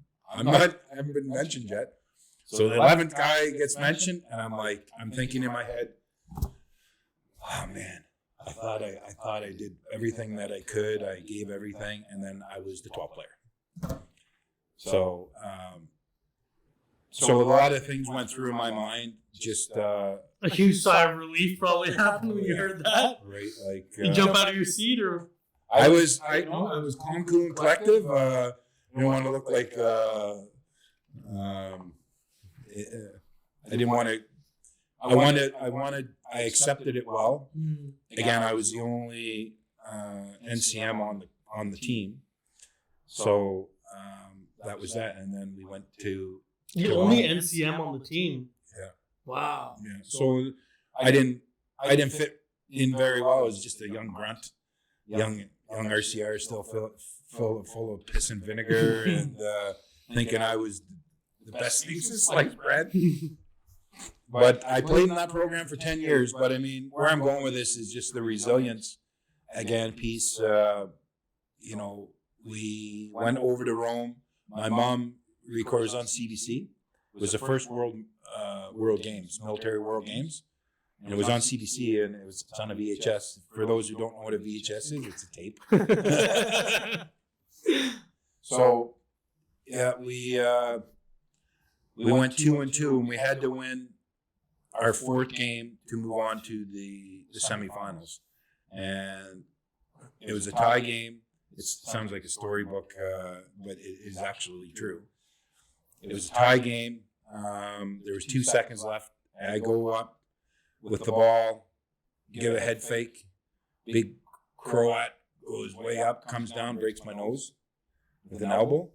I haven't been mentioned yet. So the 11th guy gets mentioned and I'm thinking in my head, oh man, I thought I did everything that I could. I gave everything. And then I was the 12th player. So a lot of things went through my mind. Just a huge sigh of relief probably happened when you heard that. Right, like you jump out of your seat, or I was calm, cool, and collective. I didn't want to look like I didn't want to. I accepted it well. Again, I was the only NCM on the team, so that was that. And then we went to the only NCM on the team. Yeah. Wow. Yeah. So I didn't fit in very well. I was just a young grunt, young RCR, still full of piss and vinegar, and thinking I was the best thing since sliced bread. But I played in that program for 10 years. But I mean, where I'm going with this is just the resilience, again, piece. We went over to Rome. My mom records on CBC. It was the first World Games, military World Games. And it was on CBC, and it's on a VHS. For those who don't know what a VHS is, it's a tape. So, yeah, we went 2-2, and we had to win our fourth game to move on to the semifinals. And it was a tie game. It sounds like a storybook, but it is actually true. It was a tie game. There was 2 seconds left. And I go up with the ball, give a head fake. Big Croat goes way up, comes down, breaks my nose with an elbow.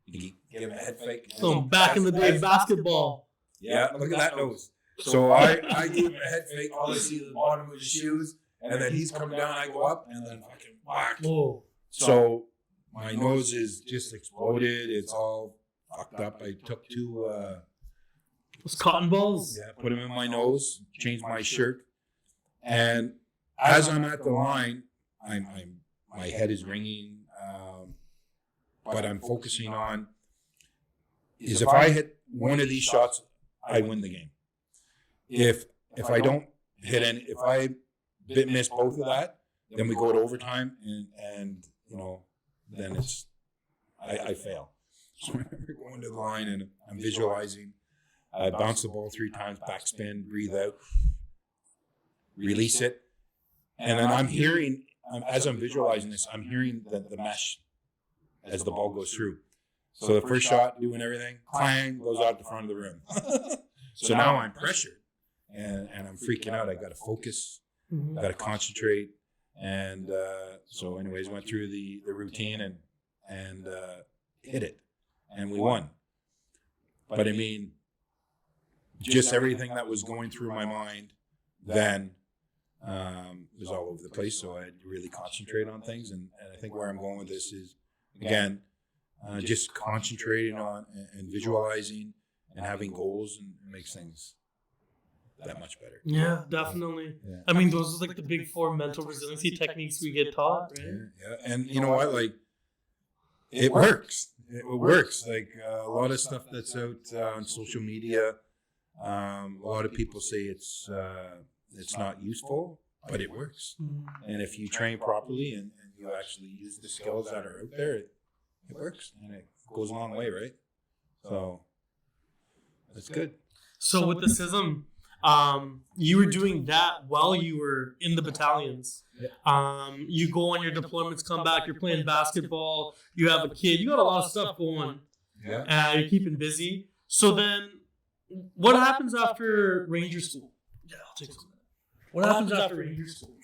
You give him a head fake. So back in the day, basketball. Yeah, look at that nose. So I give him a head fake. All I see is the bottom of his shoes, and then he's come down. I go up, and then fucking whack. Whoa. So my nose is just exploded. It's all fucked up. I took 2. Those cotton balls? Yeah, put them in my nose, changed my shirt. And as I'm at the line, my head is ringing, but I'm focusing on is if I hit one of these shots, I win the game. If I don't hit any, if I miss both of that, then we go to overtime, and then it's I fail. So I remember going to the line and I'm visualizing. I bounce the ball 3 times, backspin, breathe out, release it. And then I'm hearing, as I'm visualizing this, I'm hearing the mesh as the ball goes through. So the first shot, doing everything, clang, goes out the front of the rim. So now I'm pressured and I'm freaking out. I got to focus, got to concentrate. And so anyways, went through the routine and hit it. And we won. But I mean, just everything that was going through my mind then was all over the place. So I had to really concentrate on things. And I think where I'm going with this is, again, just concentrating on and visualizing and having goals and makes things that much better. Yeah, definitely. Yeah. I mean, those are like the big 4 mental resiliency techniques we get taught, right? Yeah. And you know what? Like, it works. It works. Like a lot of stuff that's out on social media, A lot of people say it's not useful, but it works. And if you train properly and you actually use the skills that are out there, it works, and it goes a long way, right? So that's good. So with the CISM, you were doing that while you were in the battalions. You go on your deployments, come back, you're playing basketball, you have a kid, you got a lot of stuff going. Yeah. You're keeping busy. So then, what happens after Ranger School? Yeah, I'll take some. What happens after Ranger School?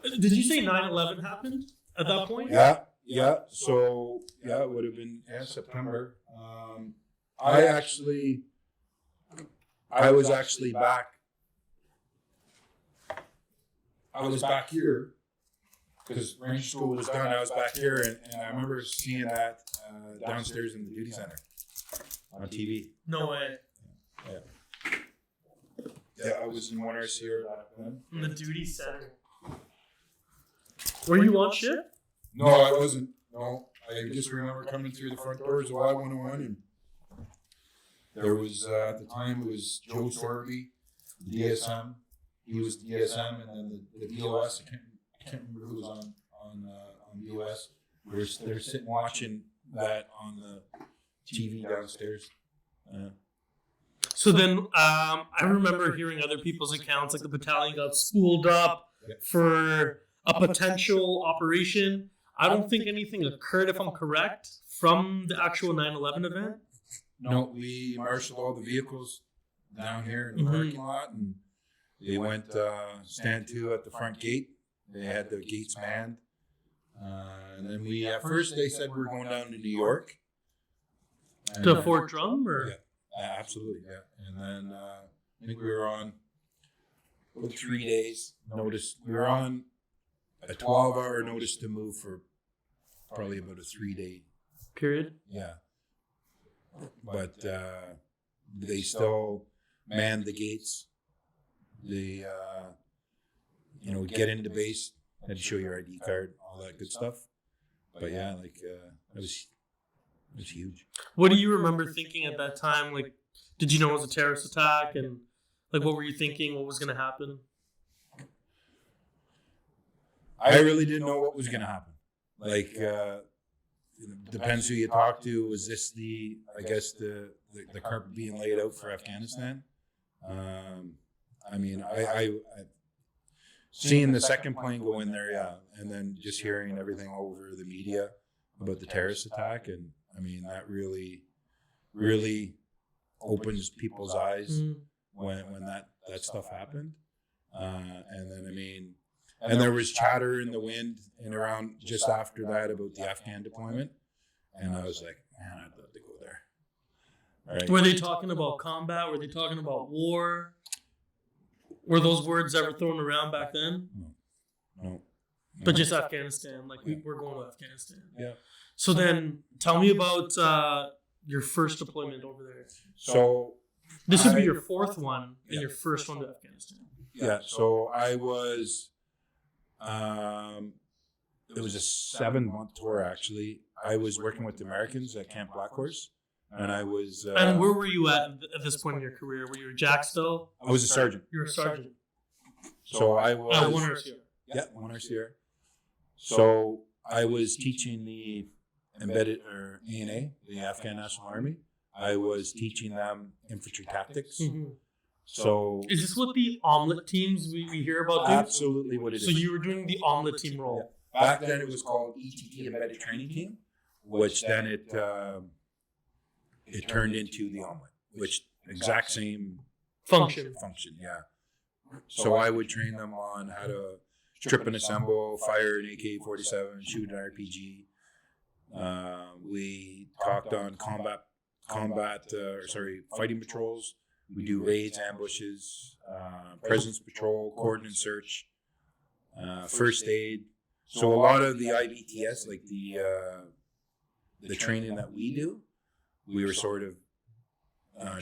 Did you say 9/11 happened at that point? Yeah. So it would have been September. I was actually back. I was back here because Ranger School was done. I was back here, and I remember seeing that downstairs in the duty center on TV. No way. Yeah, I was in one RCR back then. In the duty center. Were you on ship? No, I wasn't. No, I just remember coming through the front doors of I-101, and there was at the time it was Joe Sorby, the DSM. He was DSM, and then the BOS. I can't remember who was on BOS. They're sitting watching that on the TV downstairs. So then, I remember hearing other people's accounts, like the battalion got spooled up for a potential operation. I don't think anything occurred, if I'm correct, from the actual 9/11 event. No, we marshaled all the vehicles down here in the parking lot, and they went stand to at the front gate. They had the gates manned, and then we at first they said we were going down to New York To Fort Drum, or yeah, absolutely, yeah. And then I think we were on 3 days notice. We were on a 12-hour notice to move for probably about a 3-day period. Yeah. But they still manned the gates. They, get into base, had to show your ID card, all that good stuff. But yeah, it was huge. What do you remember thinking at that time? Like, did you know it was a terrorist attack? And, like, what were you thinking? What was going to happen? I really didn't know what was going to happen. Like, depends who you talk to. Was this the carpet being laid out for Afghanistan? I mean, I seeing the second plane go in there, yeah, and then just hearing everything over the media about the terrorist attack, and I mean that really, really opens people's eyes when that stuff happened, and then I mean. And there was chatter in the wind and around just after that about the Afghan deployment. And I was like, man, I'd love to go there. Right. Were they talking about combat? Were they talking about war? Were those words ever thrown around back then? No. But just Afghanistan. Like, we're going to Afghanistan. Yeah. So then, tell me about your first deployment over there. So this would be your fourth one and your first one to Afghanistan. Yeah. So I was... it was a 7-month tour, actually. I was working with the Americans at Camp Black Horse, and I was... and where were you at this point in your career? Were you a Jack still? I was a sergeant. You were a sergeant. So I was... one RCR. Yeah, one RCR. So I was teaching the embedded, or ANA, the Afghan National Army. I was teaching them infantry tactics. Mm-hmm. So is this what the omelet teams we hear about do? Absolutely what it is. So you were doing the omelet team role. Yeah. Back then it was called ETT, Embedded Training Team, which then it turned into the omelet, which exact same function, yeah. So I would train them on how to strip and assemble, fire an AK-47, shoot an RPG. We talked on fighting patrols. We do raids, ambushes, presence patrol, coordinate search, first aid. So a lot of the IBTS, like the training that we do, we were sort of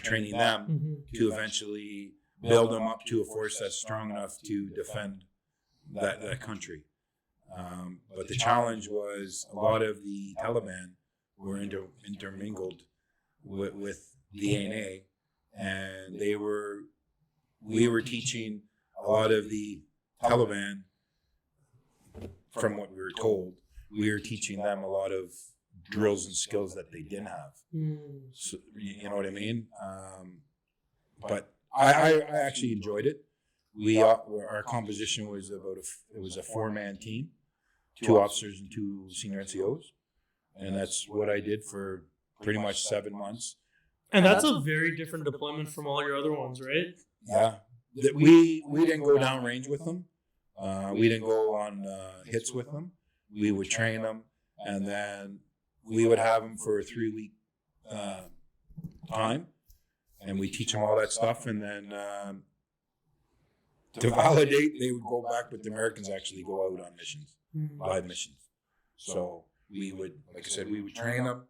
training them to eventually build them up to a force that's strong enough to defend that country. But the challenge was a lot of the Taliban were intermingled with the ANA. and we were teaching a lot of the Taliban, from what we were told, we were teaching them a lot of drills and skills that they didn't have. So, you know what I mean? But I actually enjoyed it. Our composition was it was a 4-man team, 2 officers and 2 senior NCOs, and that's what I did for pretty much 7 months. And that's a very different deployment from all your other ones, right? Yeah, we didn't go down range with them. We didn't go on hits with them. We would train them, and then we would have them for a 3-week time, and we teach them all that stuff, and then to validate, they would go back, but the Americans actually go out on missions, live missions. So we would, like I said, we would train them,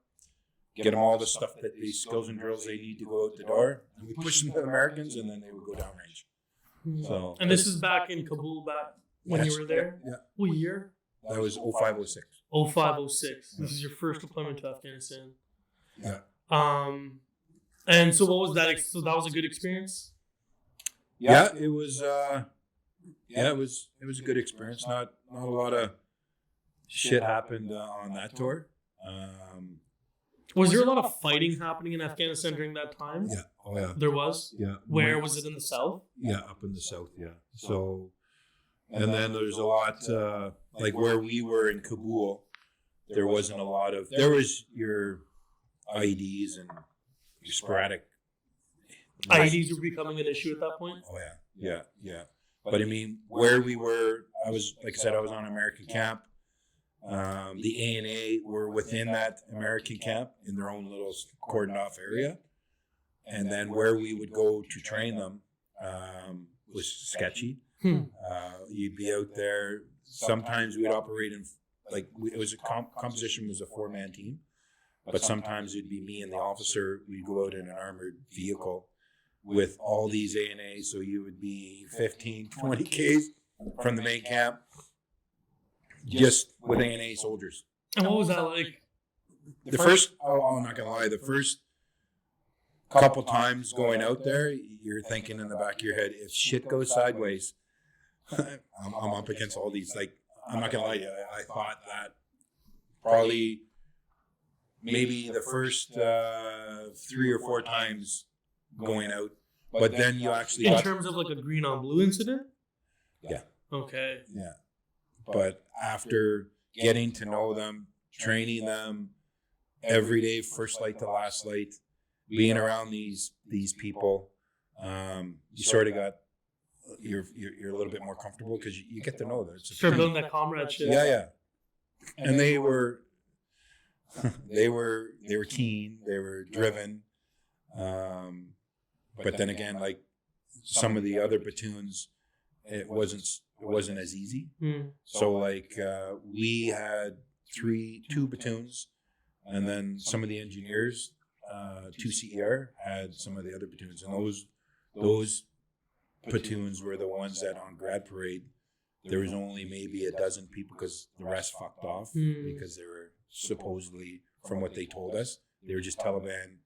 get them all the stuff the skills and drills they need to go out the door, and we push them to the Americans, and then they would go downrange. So, and this is back in Kabul, back when you were there? Yeah. What year? That was 0506. 0506. This is your first deployment to Afghanistan. Yeah. And so what was that? So that was a good experience? Yeah, it was. It was a good experience. Not a lot of shit happened on that tour. Was there a lot of fighting happening in Afghanistan during that time? Yeah. Oh yeah. There was. Yeah. Where was it, in the south? Yeah, up in the south. Yeah. So, and then there's a lot like where we were in Kabul. There wasn't a lot of. There was your IEDs and your sporadic. IEDs were becoming an issue at that point? Oh yeah. But I mean, where we were, I was on American camp. The ANA were within that American camp in their own little cordoned off area. And then where we would go to train them was sketchy. You'd be out there. Sometimes we'd operate in, it was composition was a 4-man team. But sometimes it'd be me and the officer. We'd go out in an armored vehicle with all these ANAs. So you would be 15, 20 Ks from the main camp, just with ANA soldiers. And what was that like? The first, I'm not going to lie, the first couple times going out there, you're thinking in the back of your head, if shit goes sideways, I'm up against all these. I'm not going to lie to you, I thought that probably maybe the first 3 or 4 times going out, but then you actually in terms of like a green on blue incident? Yeah. Okay. Yeah. But after getting to know them, training them every day, first light to last light, being around these people, you sort of got you're a little bit more comfortable because you get to know them. Start building that comradeship. Yeah. And they were keen, they were driven. But then again, like some of the other platoons, it wasn't as easy. So like we had 2 platoons, and then some of the engineers, 2 CER had some of the other platoons, and those platoons were the ones that on grad parade there was only maybe a dozen people because the rest fucked off because they were supposedly, from what they told us, they were just Taliban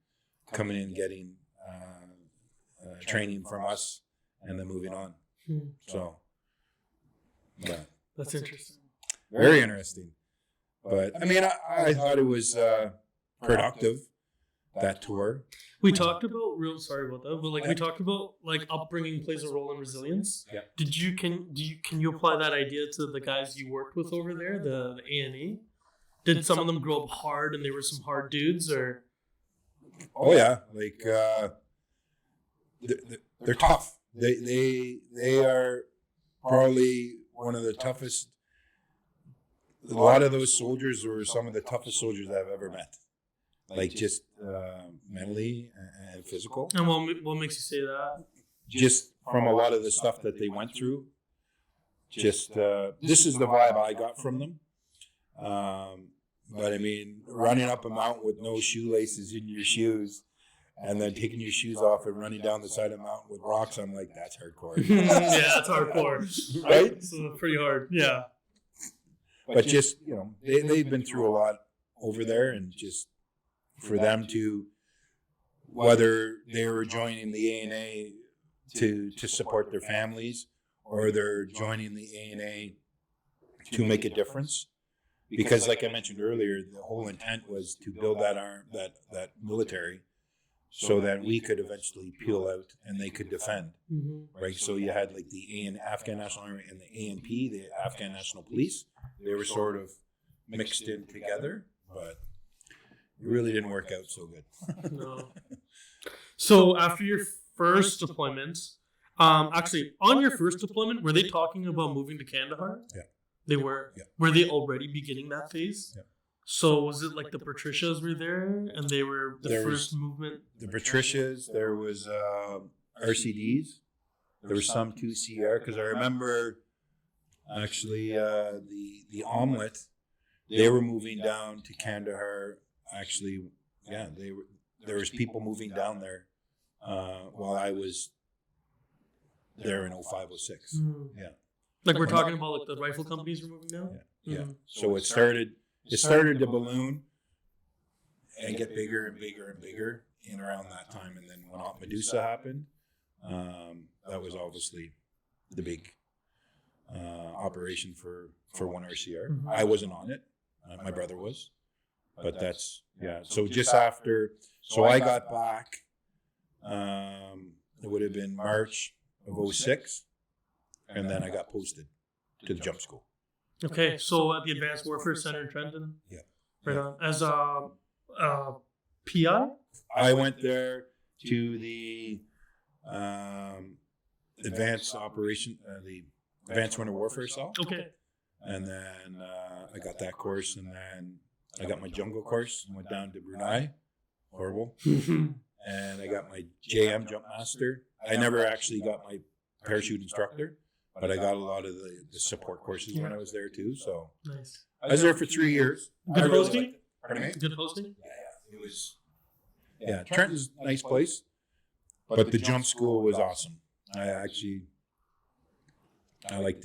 coming in, getting training from us, and then moving on. So, yeah. That's interesting. Very interesting. But I mean, I thought it was productive, that tour. We talked about sorry about that, but we talked about upbringing plays a role in resilience. Yeah. Can you apply that idea to the guys you worked with over there, the A&E? Did some of them grow up hard and they were some hard dudes, or? Oh yeah, they're tough. They are probably one of the toughest. A lot of those soldiers were some of the toughest soldiers I've ever met. Just mentally and physical. And what makes you say that? Just from a lot of the stuff that they went through. This is the vibe I got from them. But I mean, running up a mountain with no shoelaces in your shoes, and then taking your shoes off and running down the side of the mountain with rocks, I'm like, that's hardcore. Yeah, that's hardcore. Right? So pretty hard. Yeah. But just, they've been through a lot over there, and just for them to whether they were joining the ANA to support their families, or they're joining the ANA to make a difference. Because, like I mentioned earlier, the whole intent was to build that military, so that we could eventually peel out and they could defend, right? So you had like the Afghan National Army and the ANP, the Afghan National Police. They were sort of mixed in together, but it really didn't work out so good. No. So after your first deployment, actually on your first deployment, were they talking about moving to Kandahar? Yeah. They were? Yeah. Were they already beginning that phase? Yeah. So was it like the Patricias were there and they were the first movement? The Patricias, there was RCDs, there was some 2CR, because I remember actually the Omelette, they were moving down to Kandahar. Actually, yeah, there was people moving down there while I was there in 0506. Yeah. Like we're talking about like the rifle companies were moving down? Yeah. So it started to balloon and get bigger and bigger and bigger in around that time. And then when Op Medusa happened, that was obviously the big operation for 1RCR. I wasn't on it. My brother was. But that's, yeah. So just after, so I got back, it would have been March of 06. And then I got posted to the jump school. Okay, so at the Advanced Warfare Center in Trenton? Yeah. Right on. As a PI? I went there to the Advanced Operation, the Advanced Winter Warfare Cell. Okay. And then I got that course, and then I got my jungle course and went down to Brunei. Horrible. And I got my JM Jump Master. I never actually got my parachute instructor, but I got a lot of the support courses when I was there too. So nice. I was there for 3 years. Good posting? Pardon me? Good posting? Yeah. It was. Yeah, Trenton's a nice place, but the jump school was awesome. I liked it. I liked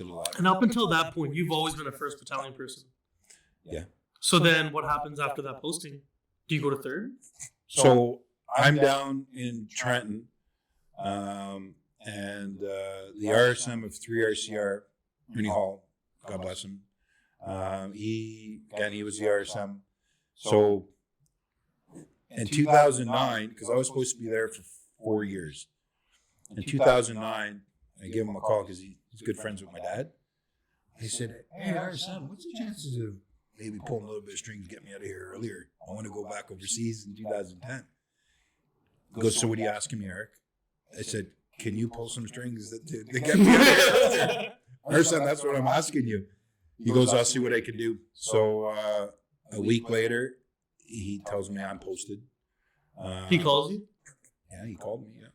it a lot. And up until that point, you've always been a 1st Battalion person. Yeah. So then, what happens after that posting? Do you go to 3rd? So I'm down in Trenton. And the RSM of 3RCR, Ernie Hall, God bless him. He was the RSM. So in 2009, because I was supposed to be there for 4 years. In 2009, I gave him a call because he's good friends with my dad. I said, "Hey, RSM, what's the chances of maybe pulling a little bit of strings, get me out of here earlier? I want to go back overseas in 2010." He goes, "So what are you asking me, Eric?" I said, "Can you pull some strings to get me out of here earlier?" RSM, that's what I'm asking you. He goes, "I'll see what I can do." So a week later, he tells me I'm posted. He calls you? Yeah, he called me, yeah.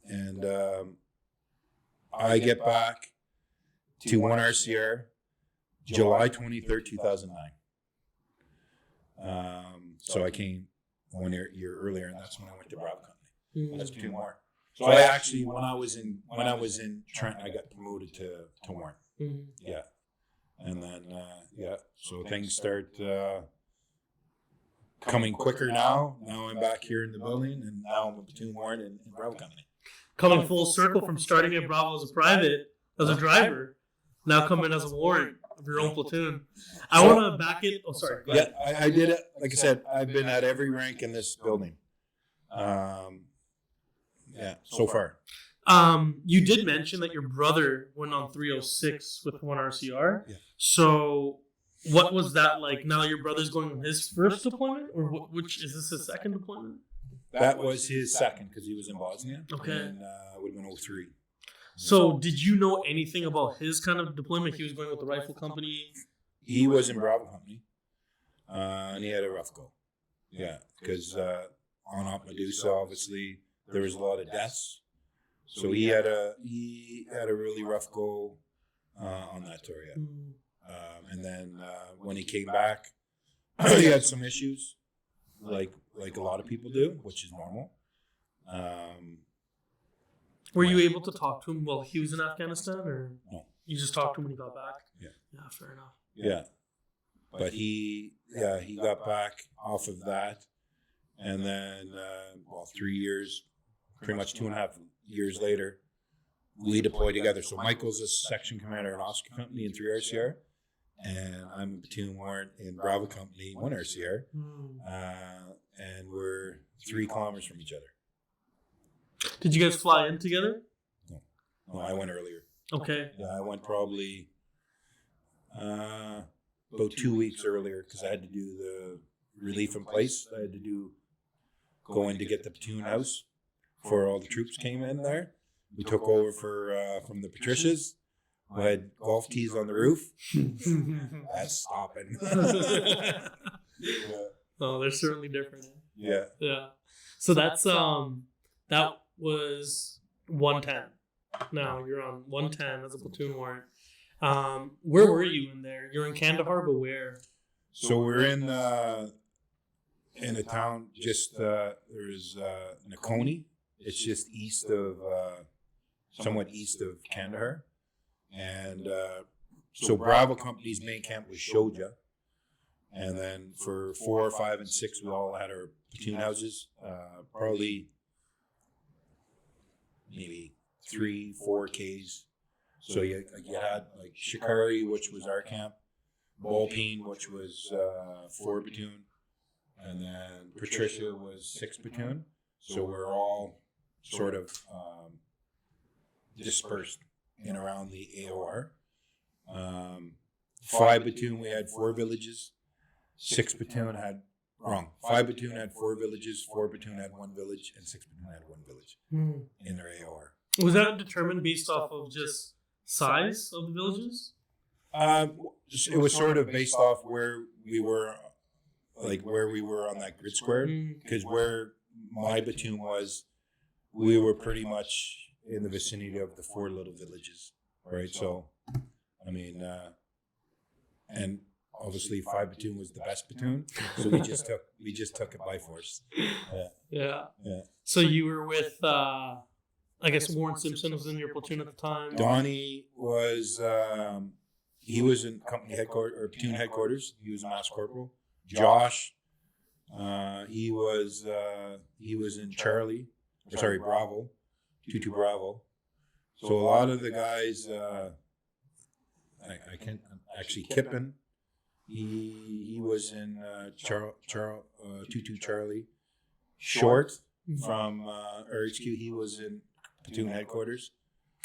And I get back to 1RCR July 23rd, 2009. So I came 1 year earlier, and that's when I went to Bravo Company. That's 2 more. So I actually, when I was in Trent, I got promoted to Warrant. Yeah. And then, so things start coming quicker now. Now I'm back here in the building, and now I'm a platoon warrant in Bravo Company. Coming full circle from starting at Bravo as a private, as a driver, now coming as a warrant of your own platoon. I want to back it. Oh, sorry. Yeah, I did it. Like I said, I've been at every rank in this building. Yeah, so far. You did mention that your brother went on 306 with 1RCR. Yeah. So what was that like? Now your brother's going on his first deployment, or which is this his second deployment? That was his second because he was in Bosnia. Okay. And it would have been 03. So did you know anything about his kind of deployment? He was going with the rifle company. He was in Bravo Company, and he had a rough go. Yeah, because on Op Medusa, obviously, there was a lot of deaths. So he had a really rough go on that tour. Yeah. And then when he came back, he had some issues, like a lot of people do, which is normal. Were you able to talk to him while he was in Afghanistan, or no? You just talked to him when he got back? Yeah. Yeah, fair enough. Yeah, but he got back off of that, And then, 3 years, pretty much 2.5 years later, we deployed together. So Michael's a section commander in Oscar Company in 3 RCR, and I'm a platoon warrant in Bravo Company, 1 RCR, and we're 3 kilometers from each other. Did you guys fly in together? No, I went earlier. Okay. Yeah, I went probably about 2 weeks earlier because I had to do the relief in place. I had to go in to get the platoon house before all the troops came in there. We took over from the Patricias, who had golf tees on the roof. That's stopping. Yeah. Oh, they're certainly different. Yeah. Yeah. So that's that was 110. Now you're on 110 as a platoon warrant. Where were you in there? You're in Kandahar, but where? So we're in a town just there's Nakoni. It's just east of somewhat east of Kandahar, and so Bravo Company's main camp was Shoja, and then for 4, 5, and 6 we all had our platoon houses, probably maybe 3-4 Ks. So you had like Shikari, which was our camp, Balpine, which was 4 platoon, and then Patricia was 6 platoon. So we're all sort of dispersed in around the AOR. 5 platoon, we had 4 villages. 6 platoon had 5 platoon had 4 villages. 4 platoon had 1 village, and 6 platoon had 1 village in their AOR. Was that determined based off of just size of the villages? It was sort of based off where we were, like where we were on that grid square. Because where my platoon was, we were pretty much in the vicinity of the 4 little villages, right? So, I mean, and obviously 5 platoon was the best platoon, so we just took it by force. Yeah. So you were with, I guess Warren Simpson was in your platoon at the time. Donnie was, he was in company headquarters or platoon headquarters. He was a mass corporal. Josh, he was in Bravo, 22 Bravo. So a lot of the guys, I can't actually Kippen. He was in 22 Charlie. Short from RHQ, he was in platoon headquarters.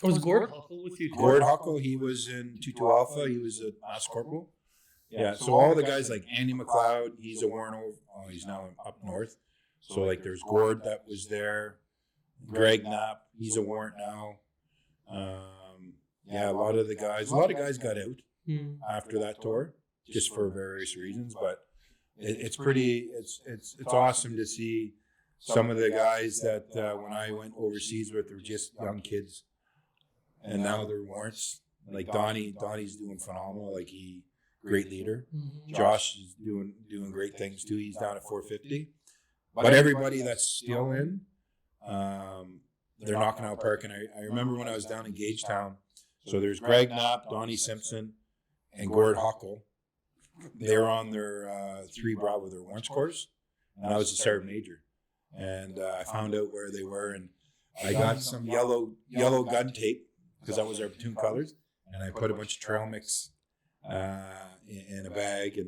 Was Gord Huckle with you too? Gord Huckle, he was in 22 Alpha. He was a mass corporal. Yeah, so all the guys like Andy McLeod, he's a warrant over. Oh, he's now up north. So like there's Gord that was there. Greg Knapp, he's a warrant now. Yeah, a lot of guys got out after that tour, just for various reasons. But it's awesome to see some of the guys that when I went overseas with, were just young kids, and now they're warrants. Like Donnie's doing phenomenal. Like great leader. Josh is doing great things too. He's down at 450. But everybody that's still in, they're knocking out park. And I remember when I was down in Gagetown. So there's Greg Knapp, Donnie Simpson, and Gord Huckle. They're on their 3 Bravo, their warrants course, and I was a sergeant major. And I found out where they were, and I got some yellow gun tape because that was our platoon colors, and I put a bunch of trail mix in a bag,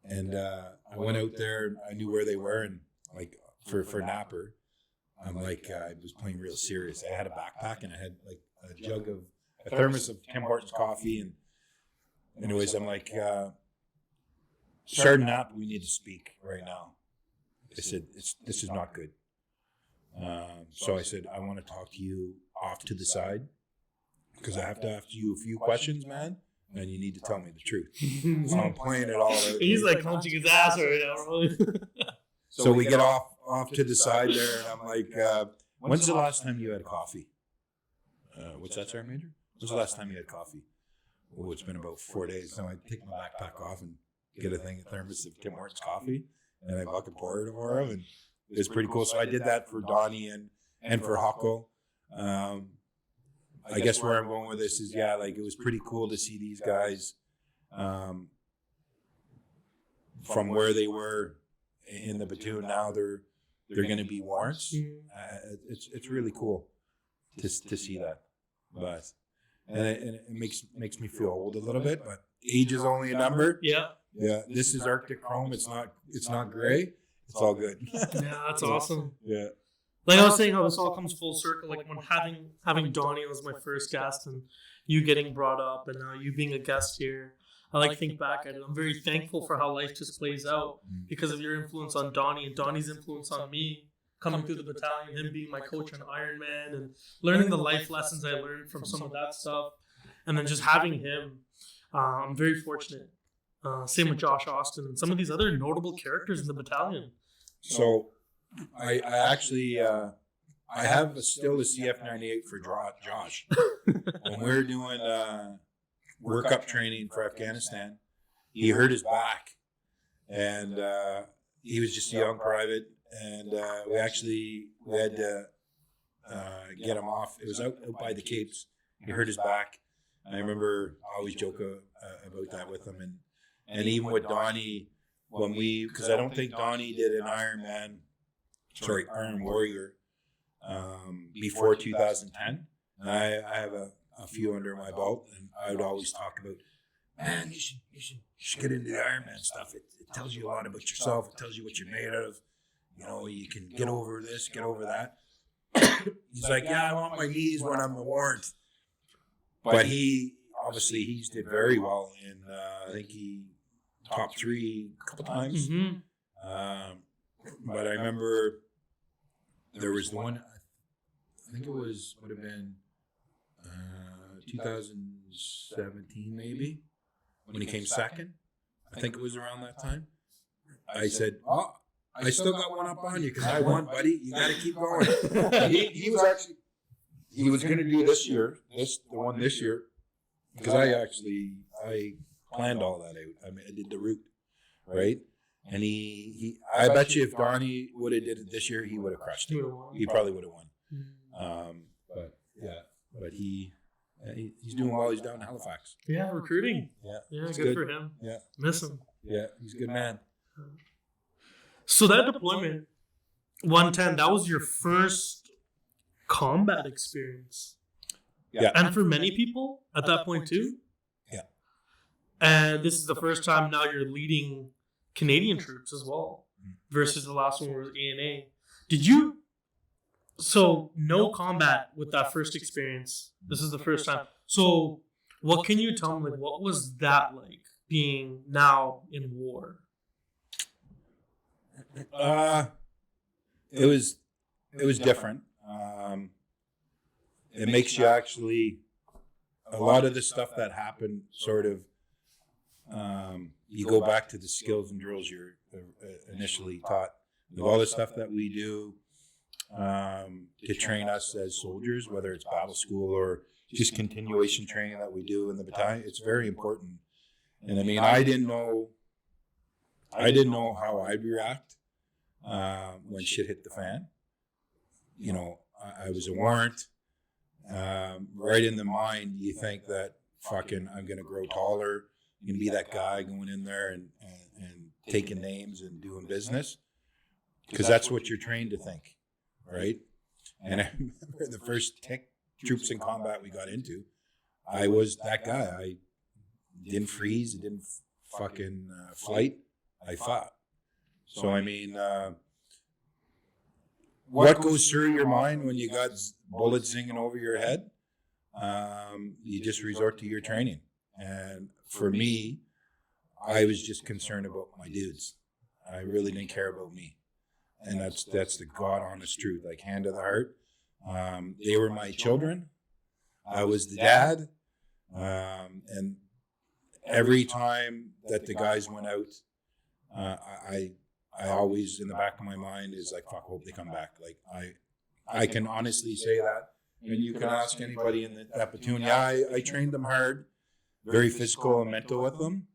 and I went out there. And I knew where they were, and like for Napper, I'm like I was playing real serious. I had a backpack, and I had like a thermos of Tim Hortons coffee, and anyways, I'm like, Sergeant Knapp, we need to speak right now. I said, this is not good. So I said, I want to talk to you off to the side because I have to ask you a few questions, man, and you need to tell me the truth. So I'm playing it all out. He's like punching his ass right now. So we get off to the side there, and I'm like, when's the last time you had coffee? What's that, Sergeant Major? When's the last time you had coffee? Oh, it's been about 4 days. So I take my backpack off and get a thermos of Tim Hortons coffee, and I fucking pour it over him, and it's pretty cool. So I did that for Donnie and for Huckle. I guess where I'm going with this is, yeah, like it was pretty cool to see these guys from where they were in the platoon now they're going to be warrants. It's really cool to see that, but and it makes me feel old a little bit, but age is only a number. Yeah. This is Arctic Chrome. It's not gray. It's all good. Yeah, that's awesome. Yeah. Like I was saying, how this all comes full circle. Like when having Donnie as my first guest, and you getting brought up, and now you being a guest here. I like think back at it. I'm very thankful for how life just plays out because of your influence on Donnie and Donnie's influence on me coming through the battalion, him being my coach on Ironman and learning the life lessons I learned from some of that stuff, and then just having him. I'm very fortunate. Same with Josh Austin and some of these other notable characters in the battalion. So I actually I have still a CF98 for Josh. When we're doing workup training for Afghanistan, he hurt his back, and he was just a young private, and we had to get him off. It was out by the Capes. He hurt his back. I remember I always joke about that with him, and even with Donnie, because I don't think Donnie did an Iron Warrior before 2010, and I have a few under my belt, and I would always talk about, man, you should get into the Ironman stuff. It tells you a lot about yourself. It tells you what you're made of. You know, you can get over this, get over that. He's like, yeah, I want my knees when I'm a warrant. But he did very well in, I think he top 3 a couple times. But I remember there was the one, I think it would have been 2017 maybe, when he came second. I think it was around that time. I said, I still got one up on you because I won, buddy. You got to keep going. He was going to do this year, the one this year, because I planned all that out. I mean, I did the route, right? And I bet you if Donnie would have did it this year, he would have crushed it. He probably would have won. But he's doing well. He's down in Halifax. Yeah, recruiting. Yeah, good for him. Yeah, miss him. Yeah, he's a good man. So that deployment, 110, that was your first combat experience. Yeah. And for many people at that point too. Yeah. And this is the first time now you're leading Canadian troops as well, versus the last one was ANA. So no combat with that first experience. This is the first time. So what can you tell me, like, what was that like being now in war? It was different. It makes you actually, a lot of the stuff that happened sort of, you go back to the skills and drills you're initially taught. All the stuff that we do to train us as soldiers, whether it's battle school or just continuation training that we do in the battalion, it's very important. And I mean, I didn't know how I'd react when shit hit the fan. You know, I was a warrant. Right in the mind, you think that fucking I'm going to grow taller. I'm going to be that guy going in there and taking names and doing business. Because that's what you're trained to think, right? And I remember the first troops in combat we got into, I was that guy. I didn't freeze. I didn't fucking fight. I fought. So, I mean, what goes through your mind when you got bullets singing over your head? You just resort to your training. And for me, I was just concerned about my dudes. I really didn't care about me. And that's the God honest truth, like hand to the heart. They were my children. I was the dad. And every time that the guys went out, I always, in the back of my mind, is like, fuck, hope they come back. Like, I can honestly say that. And you can ask anybody in that platoon. Yeah, I trained them hard, very physical and mental with them.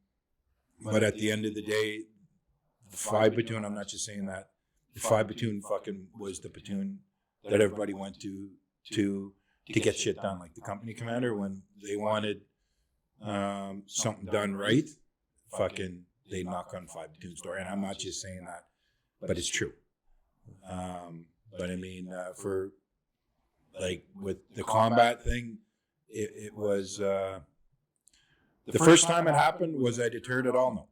But at the end of the day, the 5 platoon, I'm not just saying that, the 5 platoon fucking was the platoon that everybody went to get shit done. Like the company commander, when they wanted something done right, fucking they knock on 5 platoon's door. And I'm not just saying that. but it's true. But I mean, for like with the combat thing, it was the first time it happened. Was I deterred at all?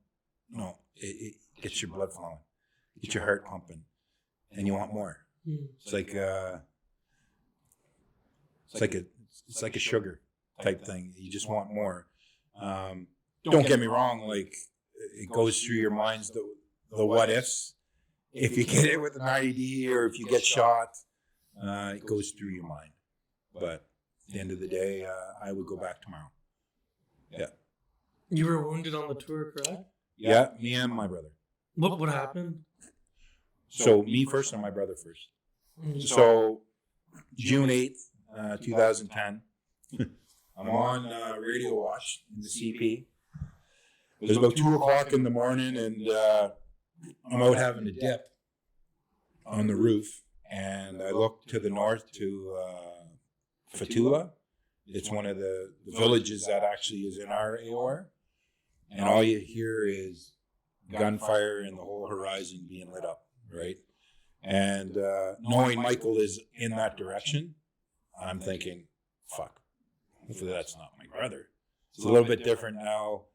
No. It gets your blood flowing, gets your heart pumping, and you want more. It's like it's like a sugar type thing. You just want more. Don't get me wrong. Like it goes through your minds the what ifs. If you get it with an IED or if you get shot, it goes through your mind. But at the end of the day, I would go back tomorrow. Yeah. You were wounded on the tour, correct? Yeah, me and my brother. What happened? So me first and my brother first. So June 8th, 2010, I'm on radio watch in the CP. It was about 2 o'clock in the morning, and I'm out having a dip on the roof, and I look to the north to Fatula. It's one of the villages that actually is in our AOR, and all you hear is gunfire and the whole horizon being lit up, right? And knowing Michael is in that direction, I'm thinking, fuck, hopefully that's not my brother. It's a little bit different now,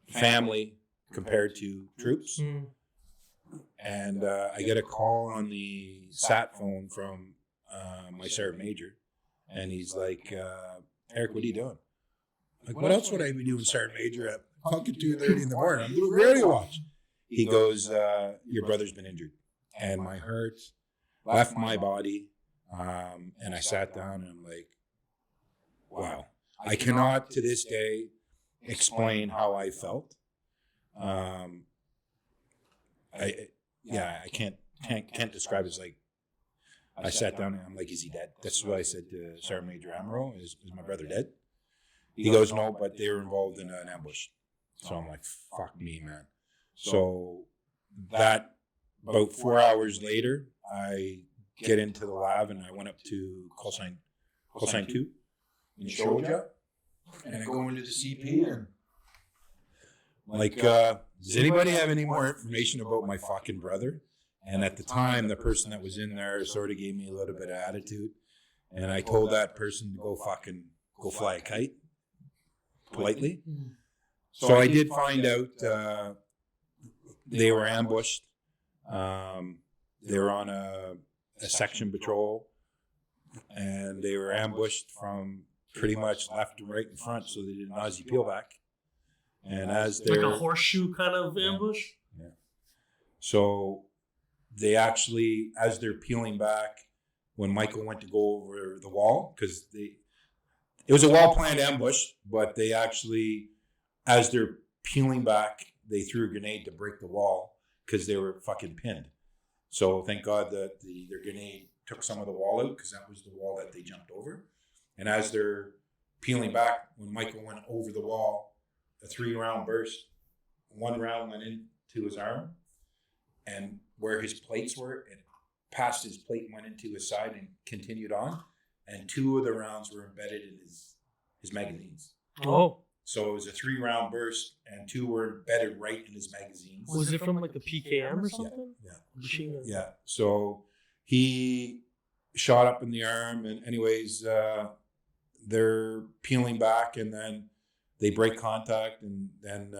family compared to troops. And I get a call on the sat phone from my sergeant major, and he's like, Eric, what are you doing? Like, what else would I be doing, sergeant major, at fucking 2:30 in the morning? I'm doing radio watch. He goes, your brother's been injured. And my heart left my body, and I sat down, and I'm like, wow. I cannot to this day explain how I felt. I can't describe it. As like, I sat down and I'm like, is he dead? That's what I said to Sergeant Major Amaro, is my brother dead? He goes, no, but they were involved in an ambush. So I'm like, fuck me, man. So that, about 4 hours later, I get into the lab and I went up to call sign 2 in Shoja, and I go into the CP and like, does anybody have any more information about my fucking brother? And at the time, the person that was in there sort of gave me a little bit of attitude, and I told that person to go fly a kite, politely. So I did find out they were ambushed. They were on a section patrol, and they were ambushed from pretty much left and right in front, so they did an Aussie peel back. And as they're like a horseshoe kind of ambush. Yeah. So they actually, as they're peeling back, when Michael went to go over the wall, because it was a well-planned ambush, but they actually, as they're peeling back, they threw a grenade to break the wall because they were fucking pinned. So thank God that their grenade took some of the wall out, because that was the wall that they jumped over. And as they're peeling back, when Michael went over the wall, a 3-round burst, 1 round went into his arm, and where his plates were, it passed his plate, went into his side and continued on, and 2 of the rounds were embedded in his magazines. Oh. So it was a 3-round burst, and 2 were embedded right in his magazines. Was it from like a PKM or something? Yeah. Machine gun. Yeah. So he shot up in the arm, and anyways, they're peeling back, and then they break contact, and then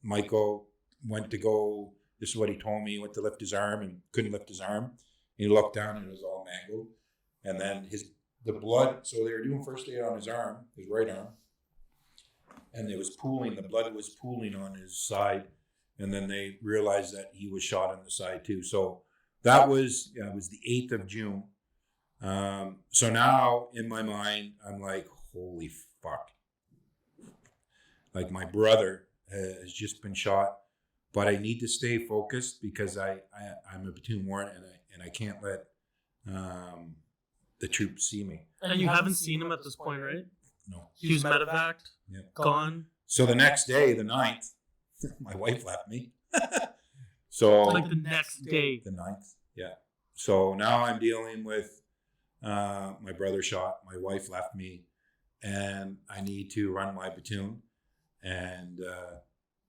Michael went to go, this is what he told me, he went to lift his arm and couldn't lift his arm. He looked down and it was all mangled. And then the blood, so they were doing first aid on his arm, his right arm, and it was pooling, the blood was pooling on his side, and then they realized that he was shot on the side too. So that was, it was the 8th of June. So now in my mind, I'm like, holy fuck. Like, my brother has just been shot, but I need to stay focused because I'm a platoon warrant, and I can't let the troops see me. And you haven't seen him at this point, right? No. He was medevaced, gone. So the next day, the 9th, my wife left me. So Like the next day. The 9th, yeah. So now I'm dealing with my brother shot, my wife left me, and I need to run my platoon. And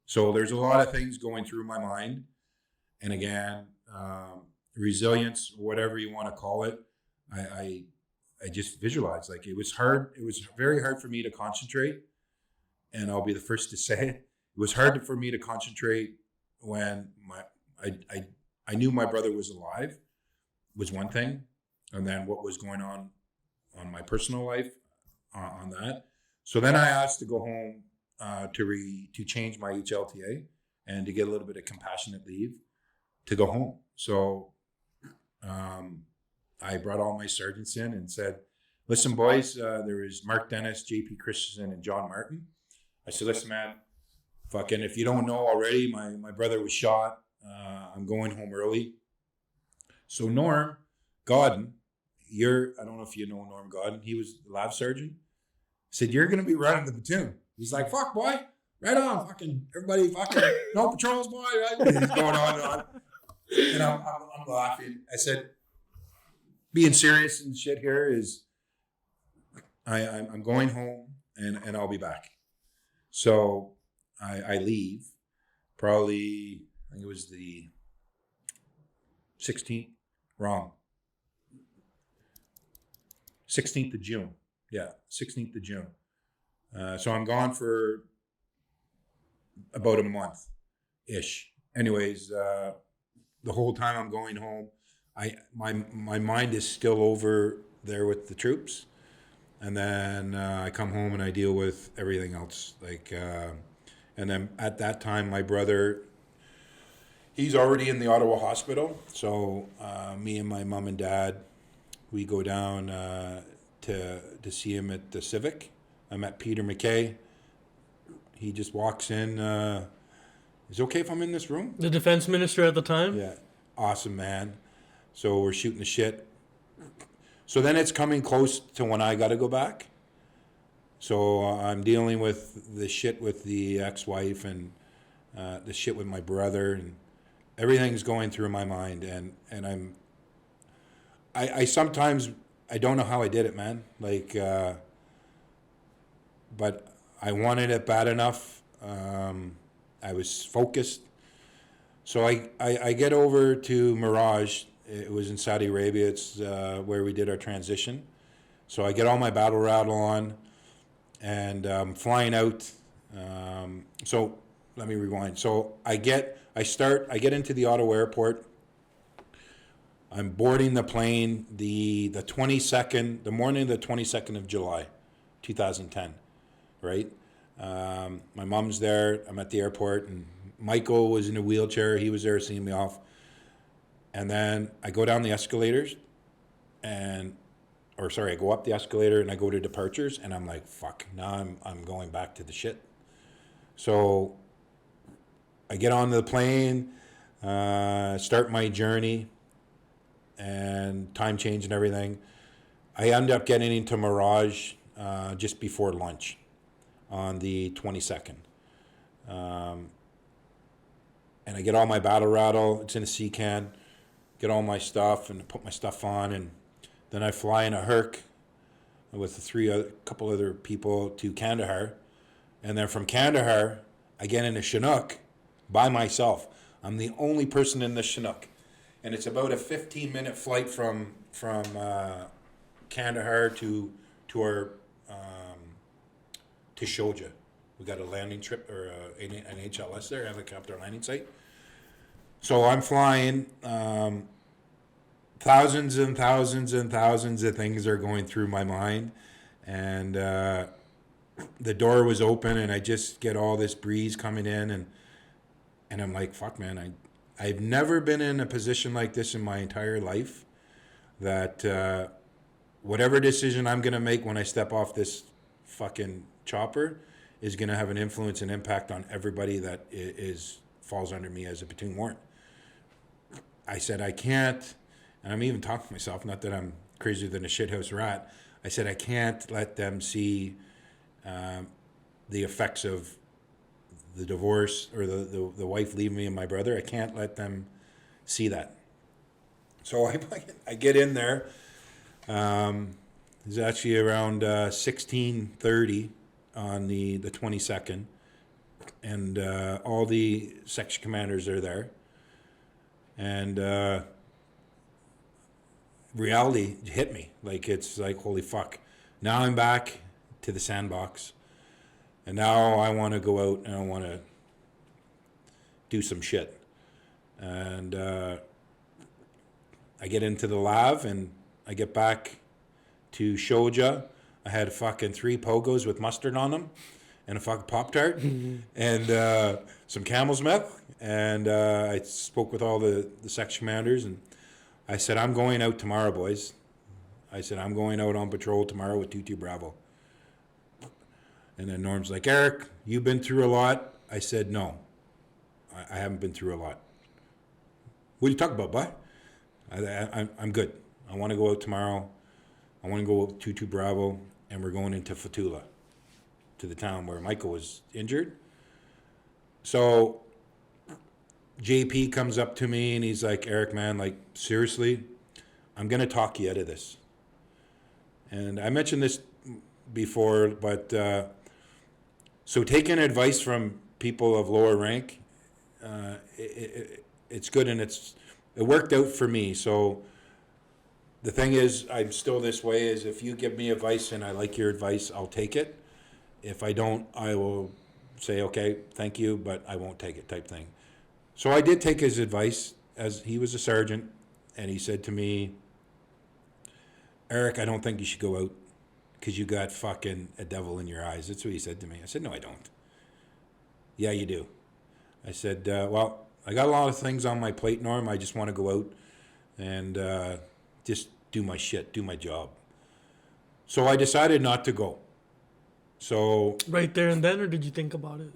so there's a lot of things going through my mind. And again, resilience, whatever you want to call it, I just visualized like it was hard. It was very hard for me to concentrate, and I'll be the first to say it. It was hard for me to concentrate when I knew my brother was alive, was one thing, and then what was going on my personal life on that. So then I asked to go home to change my HLTA and to get a little bit of compassionate leave to go home. So I brought all my sergeants in and said, listen, boys, there was Mark Dennis, JP Christensen, and John Martin. I said, listen, man, fucking, if you don't know already, my brother was shot. I'm going home early. So Norm Godden, I don't know if you know Norm Godden, he was the lab sergeant, said, you're going to be running the platoon. He's like, fuck, boy, right on, fucking, everybody, fucking, no patrols, boy, right? And he's going on and on. And I'm laughing. I said, being serious and shit here is, I'm going home and I'll be back. So I leave probably, I think it was the 16th, wrong. 16th of June. Yeah, 16th of June. So I'm gone for about a month-ish. Anyways, the whole time I'm going home, my mind is still over there with the troops. And then I come home and I deal with everything else. And then at that time, my brother, he's already in the Ottawa hospital. So me and my mom and dad, we go down to see him at the Civic. I met Peter McKay. He just walks in. Is it okay if I'm in this room? The defense minister at the time? Yeah. Awesome, man. So we're shooting the shit. So then it's coming close to when I got to go back. So I'm dealing with the shit with the ex-wife and the shit with my brother, and everything's going through my mind. And I sometimes, I don't know how I did it, man. But I wanted it bad enough. I was focused. So I get over to Mirage. It was in Saudi Arabia. It's where we did our transition. So I get all my battle rattle on, and flying out. So let me rewind. So I get into the Ottawa airport. I'm boarding the plane the 22nd, the morning of the 22nd of July, 2010, right? My mom's there. I'm at the airport, and Michael was in a wheelchair. He was there seeing me off. And then I go down the escalators I go up the escalator and I go to departures, and I'm like, fuck, now I'm going back to the shit. So I get onto the plane, start my journey, and time change and everything. I end up getting into Mirage just before lunch on the 22nd. And I get all my battle rattle. It's in a sea can. Get all my stuff and put my stuff on, and then I fly in a Herc with a couple other people to Kandahar, and then from Kandahar I get in a Chinook by myself. I'm the only person in the Chinook, and it's about a 15-minute flight from Kandahar to our to Sharjah. We got a landing trip or an HLS there, helicopter landing site. So I'm flying. Thousands and thousands and thousands of things are going through my mind, and the door was open, and I just get all this breeze coming in, and I'm like, fuck, man, I've never been in a position like this in my entire life, that whatever decision I'm gonna make when I step off this fucking chopper is gonna have an influence and impact on everybody that falls under me as a platoon warrant. I said, I can't. And I'm even talking to myself, not that I'm crazier than a shithouse rat. I said, I can't let them see the effects of the divorce or the wife leaving me and my brother. I can't let them see that. So I get in there. It's actually around 16:30 on the 22nd. And all the section commanders are there. And reality hit me. Like, it's like, holy fuck. Now I'm back to the sandbox. And now I want to go out and I want to do some shit. And I get into the lav and I get back to Shoja. I had fucking 3 pogos with mustard on them and a fucking Pop-Tart and some Camel's milk. And I spoke with all the section commanders and I said, I'm going out tomorrow, boys. I said, I'm going out on patrol tomorrow with 2-2 Bravo. And then Norm's like, Eric, you've been through a lot. I said, no, I haven't been through a lot. What are you talking about, bud? I'm good. I want to go out tomorrow. I want to go with 2-2 Bravo, and we're going into Fatula, to the town where Michael was injured. So JP comes up to me, and he's like, Eric, man, like, seriously, I'm going to talk you out of this. And I mentioned this before, but so taking advice from people of lower rank, it's good, and it worked out for me. So the thing is, I'm still this way, is if you give me advice and I like your advice, I'll take it. If I don't, I will say, okay, thank you, but I won't take it, type thing. So I did take his advice, as he was a sergeant, and he said to me, Eric, I don't think you should go out because you got fucking a devil in your eyes. That's what he said to me. I said, no, I don't. Yeah, you do. I said, well, I got a lot of things on my plate, Norm. I just want to go out and just do my shit, do my job. So I decided not to go. So Right there and then, or did you think about it?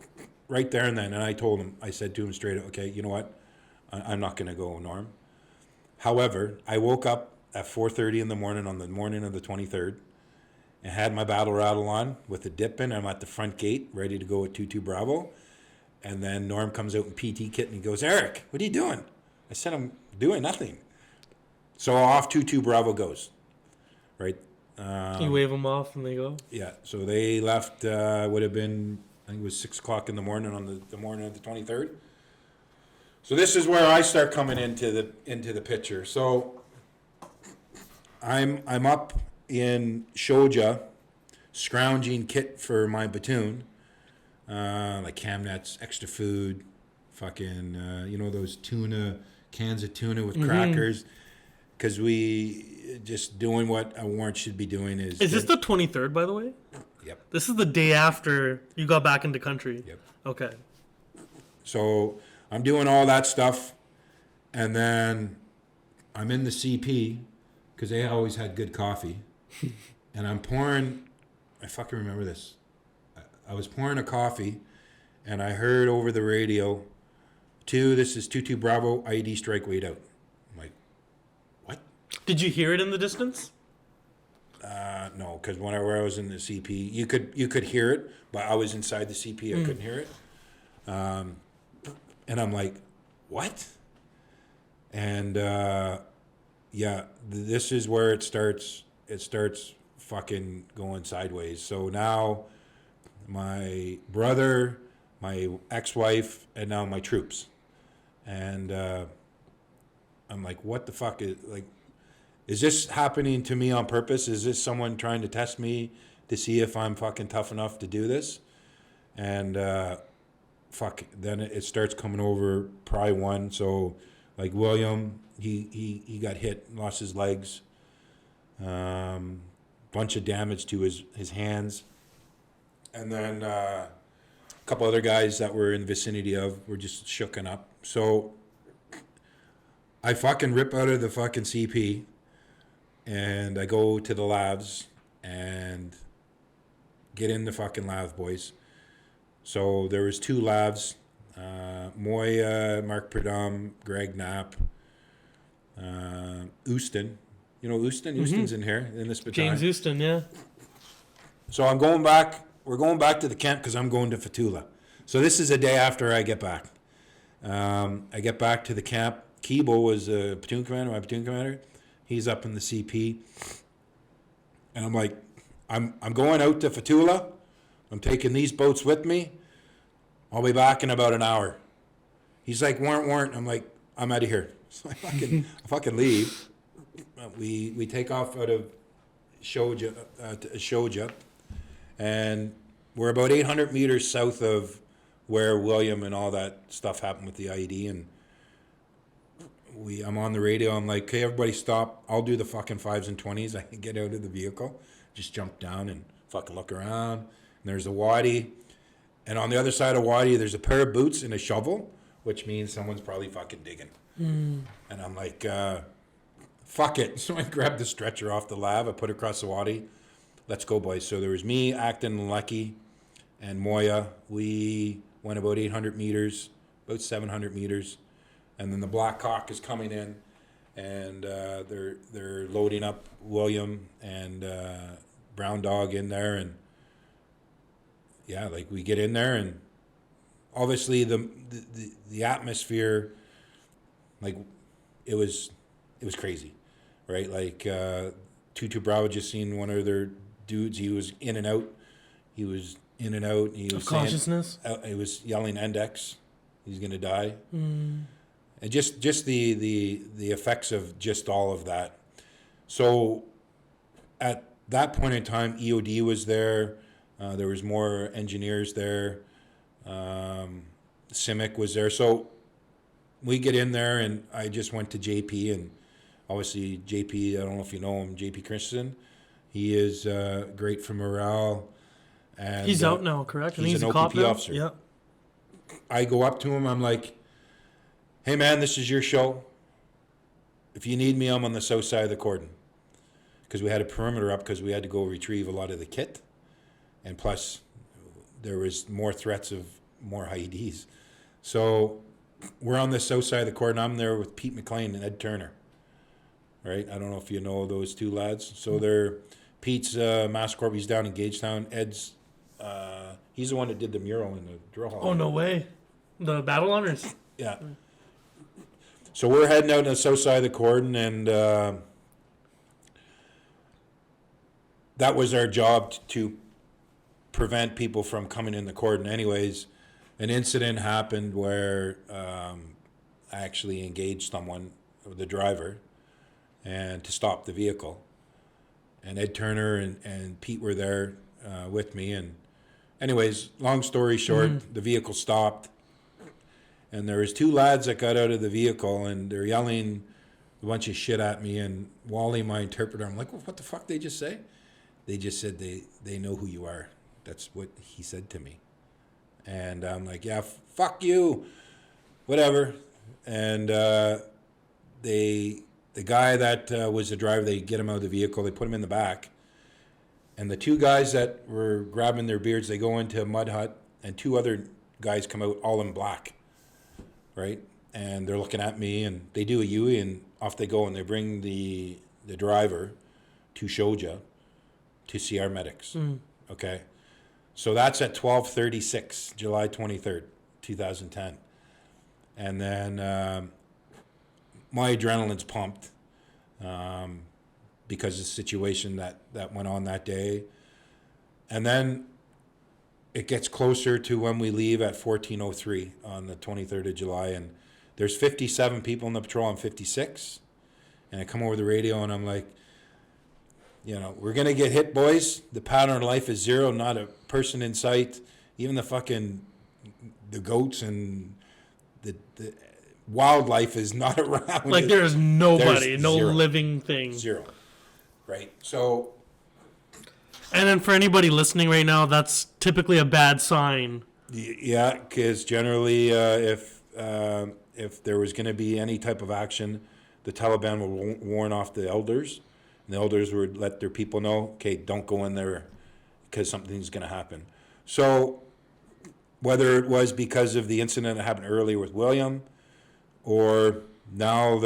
Right there and then. And I told him, I said to him straight up, okay, you know what? I'm not going to go, Norm. However, I woke up at 4:30 in the morning on the morning of the 23rd and had my battle rattle on with the dip in. I'm at the front gate ready to go at 2-2 Bravo. And then Norm comes out in PT kit and he goes, Eric, what are you doing? I said, I'm doing nothing. So off 2-2 Bravo goes. Right? You wave them off and they go? Yeah. So they left, would have been, I think it was 6 o'clock in the morning on the morning of the 23rd. So this is where I start coming into the picture. So I'm up in Shoja, scrounging kit for my platoon, like cam nets, extra food, fucking those tuna cans of tuna with crackers, because we just doing what a warrant should be doing. Is this the 23rd, by the way? Yep. This is the day after you got back into country. Yep. Okay. So I'm doing all that stuff, and then I'm in the CP because they always had good coffee, and I'm pouring. I fucking remember this. I was pouring a coffee, and I heard over the radio, this is 2-2 Bravo, IED strike, wait out. I'm like, what? Did you hear it in the distance? No, because whenever I was in the CP, you could hear it, but I was inside the CP, I couldn't hear it. And I'm like, what? And this is where it starts fucking going sideways. So now my brother, my ex-wife, and now my troops. And I'm like, what the fuck is this happening to me on purpose? Is this someone trying to test me to see if I'm fucking tough enough to do this? And then it starts coming over Pry 1. So like William, he got hit, lost his legs, bunch of damage to his hands. And then a couple other guys that were in the vicinity were just shooken up. So I fucking rip out of the fucking CP and I go to the labs and get in the fucking lab, boys. So there was 2 labs, Moya, Mark Pradam, Greg Knapp, Houston. You know Houston? Houston's in here, in this battalion. James Houston, yeah. So I'm going back. We're going back to the camp because I'm going to Fatula. So this is a day after I get back. I get back to the camp. Keeble was a platoon commander, my platoon commander. He's up in the CP. And I'm like, I'm going out to Fatula. I'm taking these boats with me. I'll be back in about an hour. He's like, warrant. I'm like, I'm out of here. So I fucking leave. We take off out of Shoja, and we're about 800 meters south of where William and all that stuff happened with the IED, and I'm on the radio. I'm like, okay, everybody stop. I'll do the fucking 5s and 20s. I can get out of the vehicle, just jump down and fucking look around. And there's a wadi, and on the other side of wadi, there's a pair of boots and a shovel, which means someone's probably fucking digging. And I'm like, fuck it. So I grabbed the stretcher off the lab. I put it across the wadi. Let's go, boys. So there was me, Acton, and Lecky, and Moya. We went about 800 meters, about 700 meters. And then the Black Hawk is coming in, and they're loading up William and Brown Dog in there. And yeah, like we get in there, and obviously the atmosphere, like it was crazy, right? Like 22 Bravo just seen one of their dudes. He was in and out. He was consciousness. He was yelling index. He's gonna die. And just the effects of just all of that. So at that point in time, EOD was there. There was more engineers there. CIMIC was there. So we get in there, and I just went to JP, and obviously JP, I don't know if you know him, JP Christensen. He is great for morale. And he's out now, correct? He's an an cop OPP now? officer. Yeah. I go up to him, I'm like, hey man, this is your show. If you need me, I'm on the south side of the cordon. Because we had a perimeter up because we had to go retrieve a lot of the kit. And plus, there was more threats of more IEDs. So we're on the south side of the cordon. I'm there with Pete McLean and Ed Turner. Right? I don't know if you know those two lads. So they're Pete's Mass Corp. He's down in Gagetown. Ed's, he's the one that did the mural in the drill hall. Oh, no way. The battle honors. Yeah. So we're heading out on the south side of the cordon, and that was our job to prevent people from coming in the cordon. Anyways, an incident happened where I actually engaged someone, the driver, and to stop the vehicle. And Ed Turner and Pete were there with me. And anyways, long story short, the vehicle stopped. And there was two lads that got out of the vehicle, and they're yelling a bunch of shit at me. And Wally, my interpreter, I'm like, well, what the fuck they just say? They just said they know who you are. That's what he said to me. And I'm like, yeah, fuck you, whatever. And the guy that was the driver, they get him out of the vehicle, they put him in the back. And the two guys that were grabbing their beards, they go into a mud hut, and two other guys come out all in black. Right, and they're looking at me, and they do a UE, and off they go, and they bring the driver to Shoja to see our medics. Okay, so that's at 12:36, July 23rd, 2010, and then my adrenaline's pumped because of the situation that went on that day, and then it gets closer to when we leave at 14:03 on the 23rd of July, and there's 57 people in the patrol. I'm 56, and I come over the radio, and I'm like, we're gonna get hit, boys. The pattern of life is zero, not a person in sight. Even the goats and the wildlife is not around. Like there's nobody, no zero. living thing. Zero, right? So. And then for anybody listening right now, that's typically a bad sign. Yeah, because generally, if there was going to be any type of action, the Taliban would warn off the elders, and the elders would let their people know, okay, don't go in there because something's going to happen. So whether it was because of the incident that happened earlier with William, or now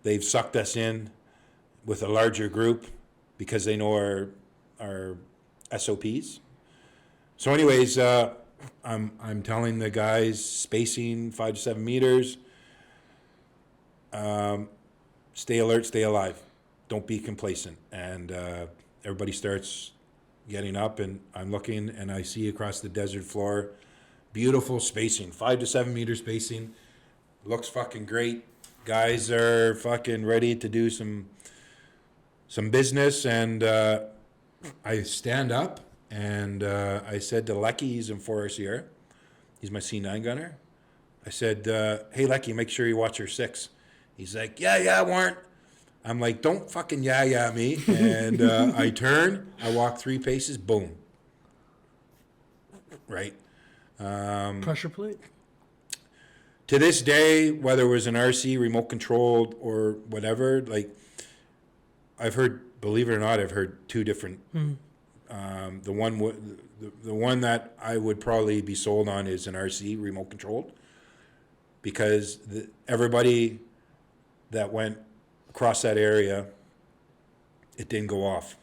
they've sucked us in with a larger group because they know our SOPs. So anyways, I'm telling the guys, spacing 5 to 7 meters, stay alert, stay alive, don't be complacent. And everybody starts getting up, and I'm looking, and I see across the desert floor, beautiful spacing, 5 to 7 meter spacing, looks fucking great. guys are fucking ready to do some business, and I stand up and I said to Lecky, he's in 4RCR, he's my C9 gunner. I said, hey Lecky, make sure you watch your 6. He's like, yeah, Warrant. I'm like, don't fucking yeah me. And I turn, I walk 3 paces, boom. Right. Pressure plate. To this day, whether it was an RC, remote controlled, or whatever, like, I've heard, believe it or not, I've heard 2 different. The one that I would probably be sold on is an RC, remote controlled, because everybody that went across that area, it didn't go off.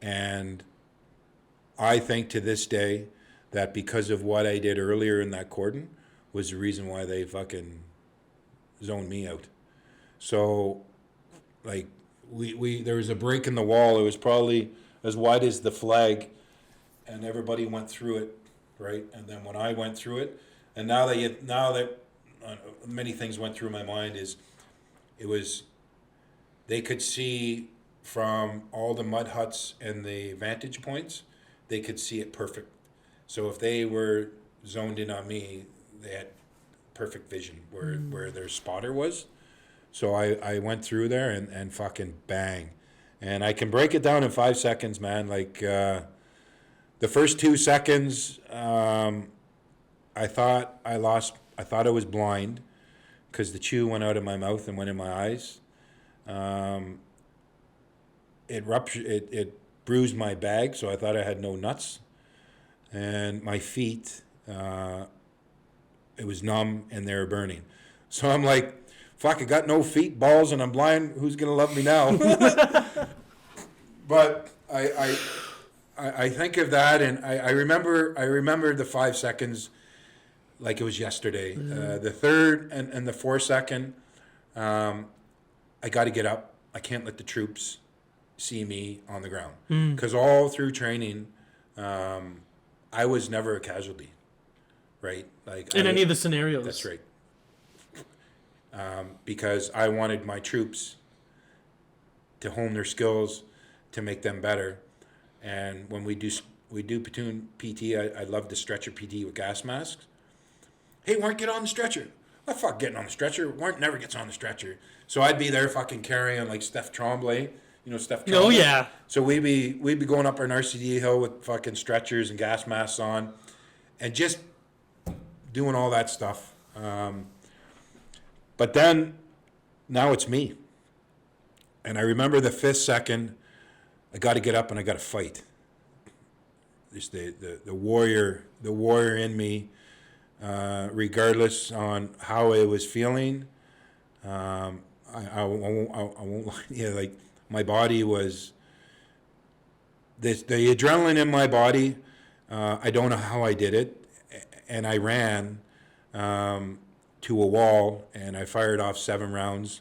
And I think to this day that because of what I did earlier in that cordon was the reason why they fucking zoned me out. So, like, we there was a break in the wall. It was probably as wide as the flag, and everybody went through it, right? And then when I went through it, and now that many things went through my mind, is it was they could see from all the mud huts and the vantage points, they could see it perfect. So if they were zoned in on me, they had perfect vision where their spotter was. So I went through there and fucking bang. And I can break it down in 5 seconds, man. Like, the first 2 seconds, I thought I was blind because the chew went out of my mouth and went in my eyes. It bruised my bag, so I thought I had no nuts. And my feet, it was numb and they were burning. So I'm like, fuck, I got no feet, balls, and I'm blind. Who's gonna love me now? But I think of that, and I remember the 5 seconds like it was yesterday. The third and the 4 second, I got to get up. I can't let the troops see me on the ground, because all through training, I was never a casualty, right? Like In any of the scenarios. That's right. Because I wanted my troops to hone their skills, to make them better. And when we do platoon PT, I love the stretcher PT with gas masks. Hey, Warrant, get on the stretcher. What fuck getting on the stretcher? Warrant never gets on the stretcher. So I'd be there fucking carrying like Steph Tremblay. You know Steph Tremblay? Oh, yeah. So we'd be going up an RCD hill with fucking stretchers and gas masks on and just doing all that stuff. But then, now it's me. And I remember the 5th second, I got to get up and I got to fight. Just the warrior in me, regardless on how I was feeling. I won't lie. Yeah, like my body was, the adrenaline in my body. I don't know how I did it, and I ran to a wall and I fired off 7 rounds.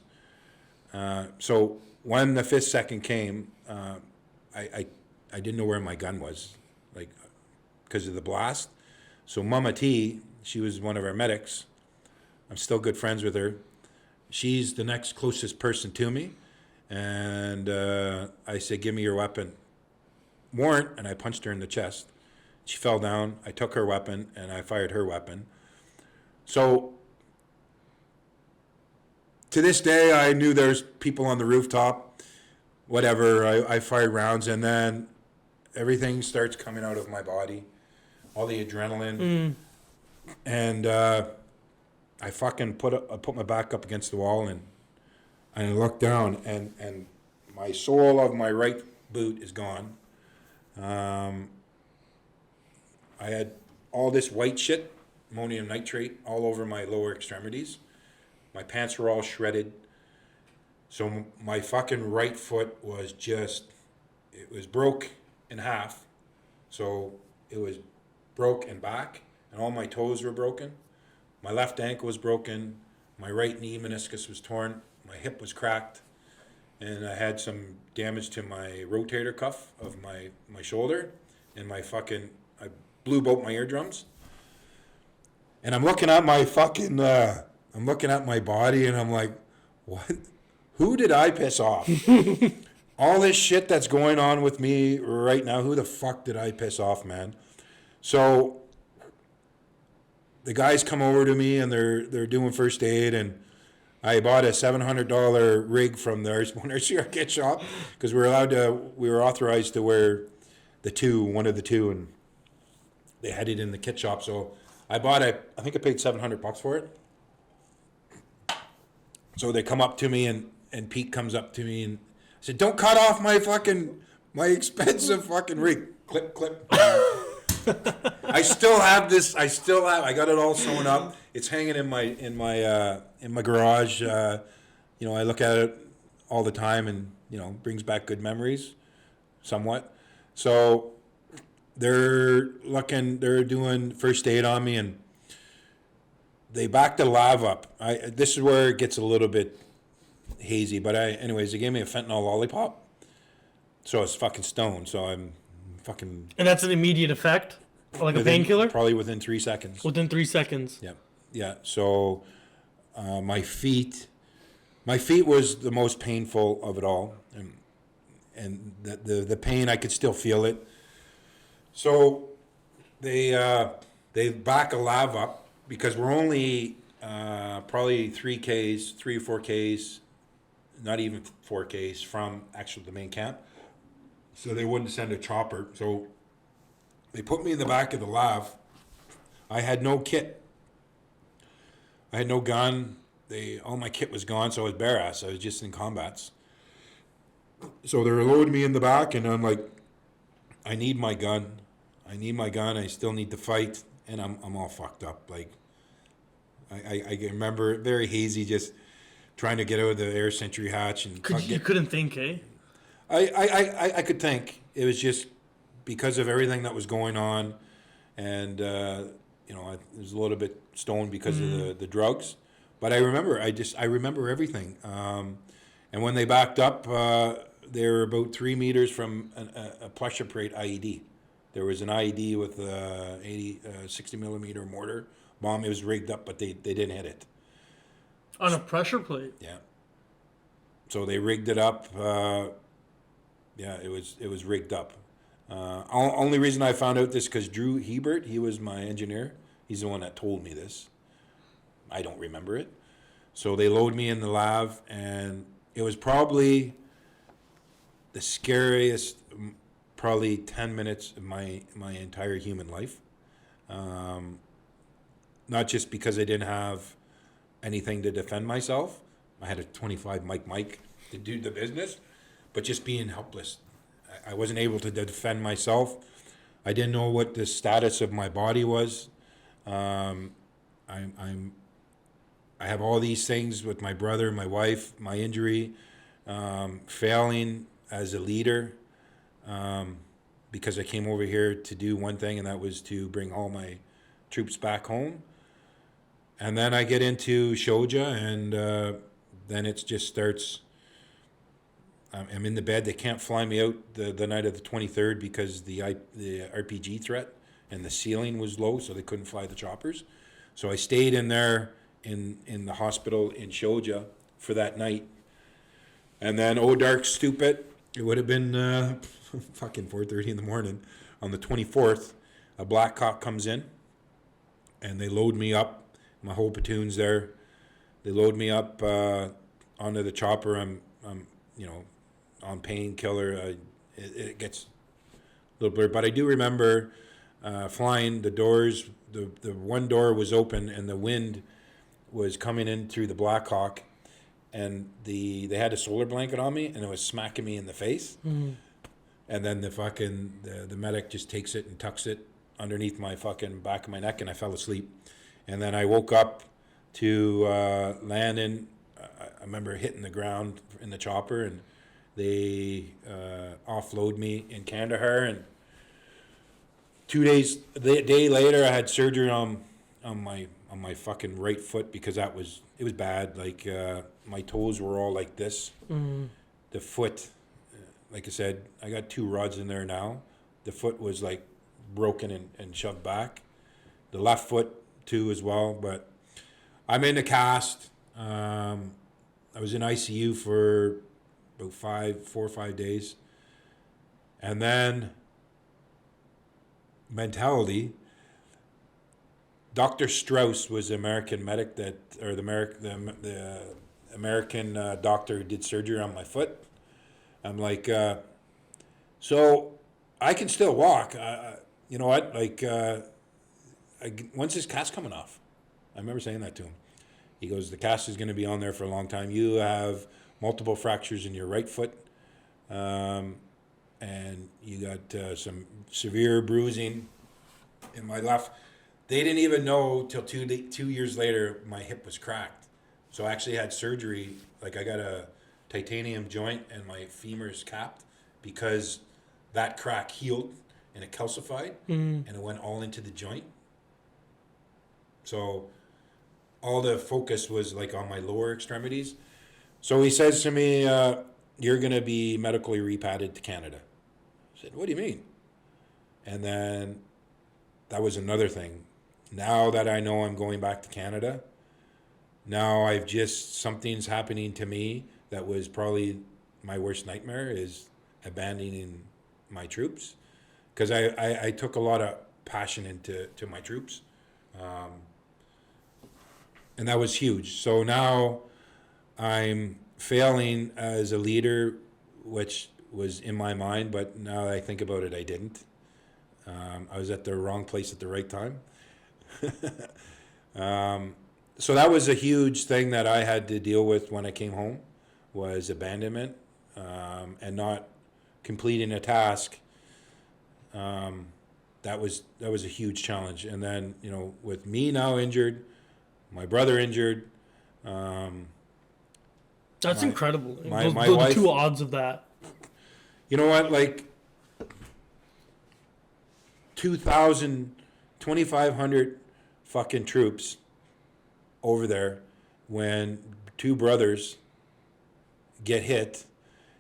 So when the 5th second came, I didn't know where my gun was, like, because of the blast. So Mama T, she was one of our medics. I'm still good friends with her. She's the next closest person to me. And I said, give me your weapon. Warrant, and I punched her in the chest. She fell down. I took her weapon and I fired her weapon. So to this day, I knew there's people on the rooftop, whatever. I fired rounds, and then everything starts coming out of my body, all the adrenaline. And I fucking put my back up against the wall, and I looked down, and my sole of my right boot is gone. I had all this white shit, ammonium nitrate, all over my lower extremities. My pants were all shredded. So my fucking right foot was just, it was broke in half. So it was broke and back, and all my toes were broken. My left ankle was broken. My right knee meniscus was torn. My hip was cracked. And I had some damage to my rotator cuff of my shoulder. And I blew both my eardrums. And I'm looking at my fucking, I'm looking at my body, and I'm like, what? Who did I piss off? All this shit that's going on with me right now, who the fuck did I piss off, man? So the guys come over to me and they're doing first aid, and I bought a $700 rig from the RCR kit shop because we were authorized to wear one of the two, and they had it in the kit shop. So I think I paid $700 for it. So they come up to me and Pete comes up to me and said, "Don't cut off my expensive fucking rig." Clip, clip. I got it all sewn up. It's hanging in my garage. I look at it all the time, and brings back good memories, somewhat. So they're doing first aid on me, and they backed the lav up. This is where it gets a little bit hazy, but anyways, they gave me a fentanyl lollipop, so it's fucking stoned. So I'm fucking. And that's an immediate effect, like a painkiller. Probably within 3 seconds. Within 3 seconds. Yeah. So my feet was the most painful of it all, and the pain, I could still feel it. So they back a lav up because we're only probably 3 or 4 Ks, not even 4 Ks from actually the main camp. So they wouldn't send a chopper. So they put me in the back of the lav. I had no kit. I had no gun. All my kit was gone, so I was bare ass. I was just in combats. So they're loading me in the back, and I'm like, I need my gun. I still need to fight, and I'm all fucked up. Like, I remember it very hazy, just trying to get out of the air sentry hatch, and You couldn't think, eh? I could think. It was just because of everything that was going on, and I was a little bit stoned because of the drugs. But I remember everything. And when they backed up, they were about 3 meters from a pressure plate IED. There was an IED with a 60 millimeter mortar bomb. It was rigged up, but they didn't hit it. On a pressure plate? Yeah. So they rigged it up. It was rigged up. Only reason I found out this because Drew Hebert, he was my engineer. He's the one that told me this. I don't remember it. So they load me in the lav, and it was probably the scariest, probably 10 minutes of my entire human life. Not just because I didn't have anything to defend myself. I had a 25 Mike to do the business, but just being helpless. I wasn't able to defend myself. I didn't know what the status of my body was. I have all these things with my brother, my wife, my injury, failing as a leader, because I came over here to do one thing, and that was to bring all my troops back home. And then I get into Shoja, and then it just starts. I'm in the bed. They can't fly me out the night of the 23rd because the RPG threat and the ceiling was low, so they couldn't fly the choppers. So I stayed in there in the hospital in Shoja for that night. And then, dark stupid, it would have been fucking 4:30 in the morning. On the 24th, a Black Hawk comes in, and they load me up. My whole platoon's there. They load me up onto the chopper. I'm on painkiller. It gets a little blurred. But I do remember flying. The doors, the one door was open, and the wind was coming in through the Black Hawk, and they had a solar blanket on me, and it was smacking me in the face. Mm-hmm. And then the medic just takes it and tucks it underneath my fucking back of my neck, and I fell asleep. And then I woke up to landing. I remember hitting the ground in the chopper, and they offload me in Kandahar. And 2 days, a day later, I had surgery on my fucking right foot because it was bad. Like my toes were all like this. Mm-hmm. The foot, like I said, I got 2 rods in there now. The foot was like broken and shoved back. The left foot too as well. But I'm in the cast. I was in ICU for about 4 or 5 days. And then mentality. Dr. Strauss was the American medic the American doctor who did surgery on my foot. I'm like, so I can still walk. You know what? Like, when's this cast coming off? I remember saying that to him. He goes, the cast is going to be on there for a long time. You have multiple fractures in your right foot, and you got some severe bruising in my left. They didn't even know till 2 years later my hip was cracked. So I actually had surgery. Like, I got a titanium joint and my femur is capped because that crack healed and it calcified and it went all into the joint. So all the focus was like on my lower extremities. So he says to me, you're going to be medically repatriated to Canada. I said, what do you mean? And then that was another thing. Now that I know I'm going back to Canada, now something's happening to me that was probably my worst nightmare, is abandoning my troops. Because I took a lot of passion into my troops. And that was huge. So now I'm failing as a leader, which was in my mind, but now that I think about it, I didn't. I was at the wrong place at the right time. So that was a huge thing that I had to deal with when I came home, was abandonment, and not completing a task. That was a huge challenge. And then, you know, with me now injured, my brother injured. That's incredible. My the wife, two odds of that. You know what? Like 2,000, 2,500 fucking troops over there when two brothers get hit.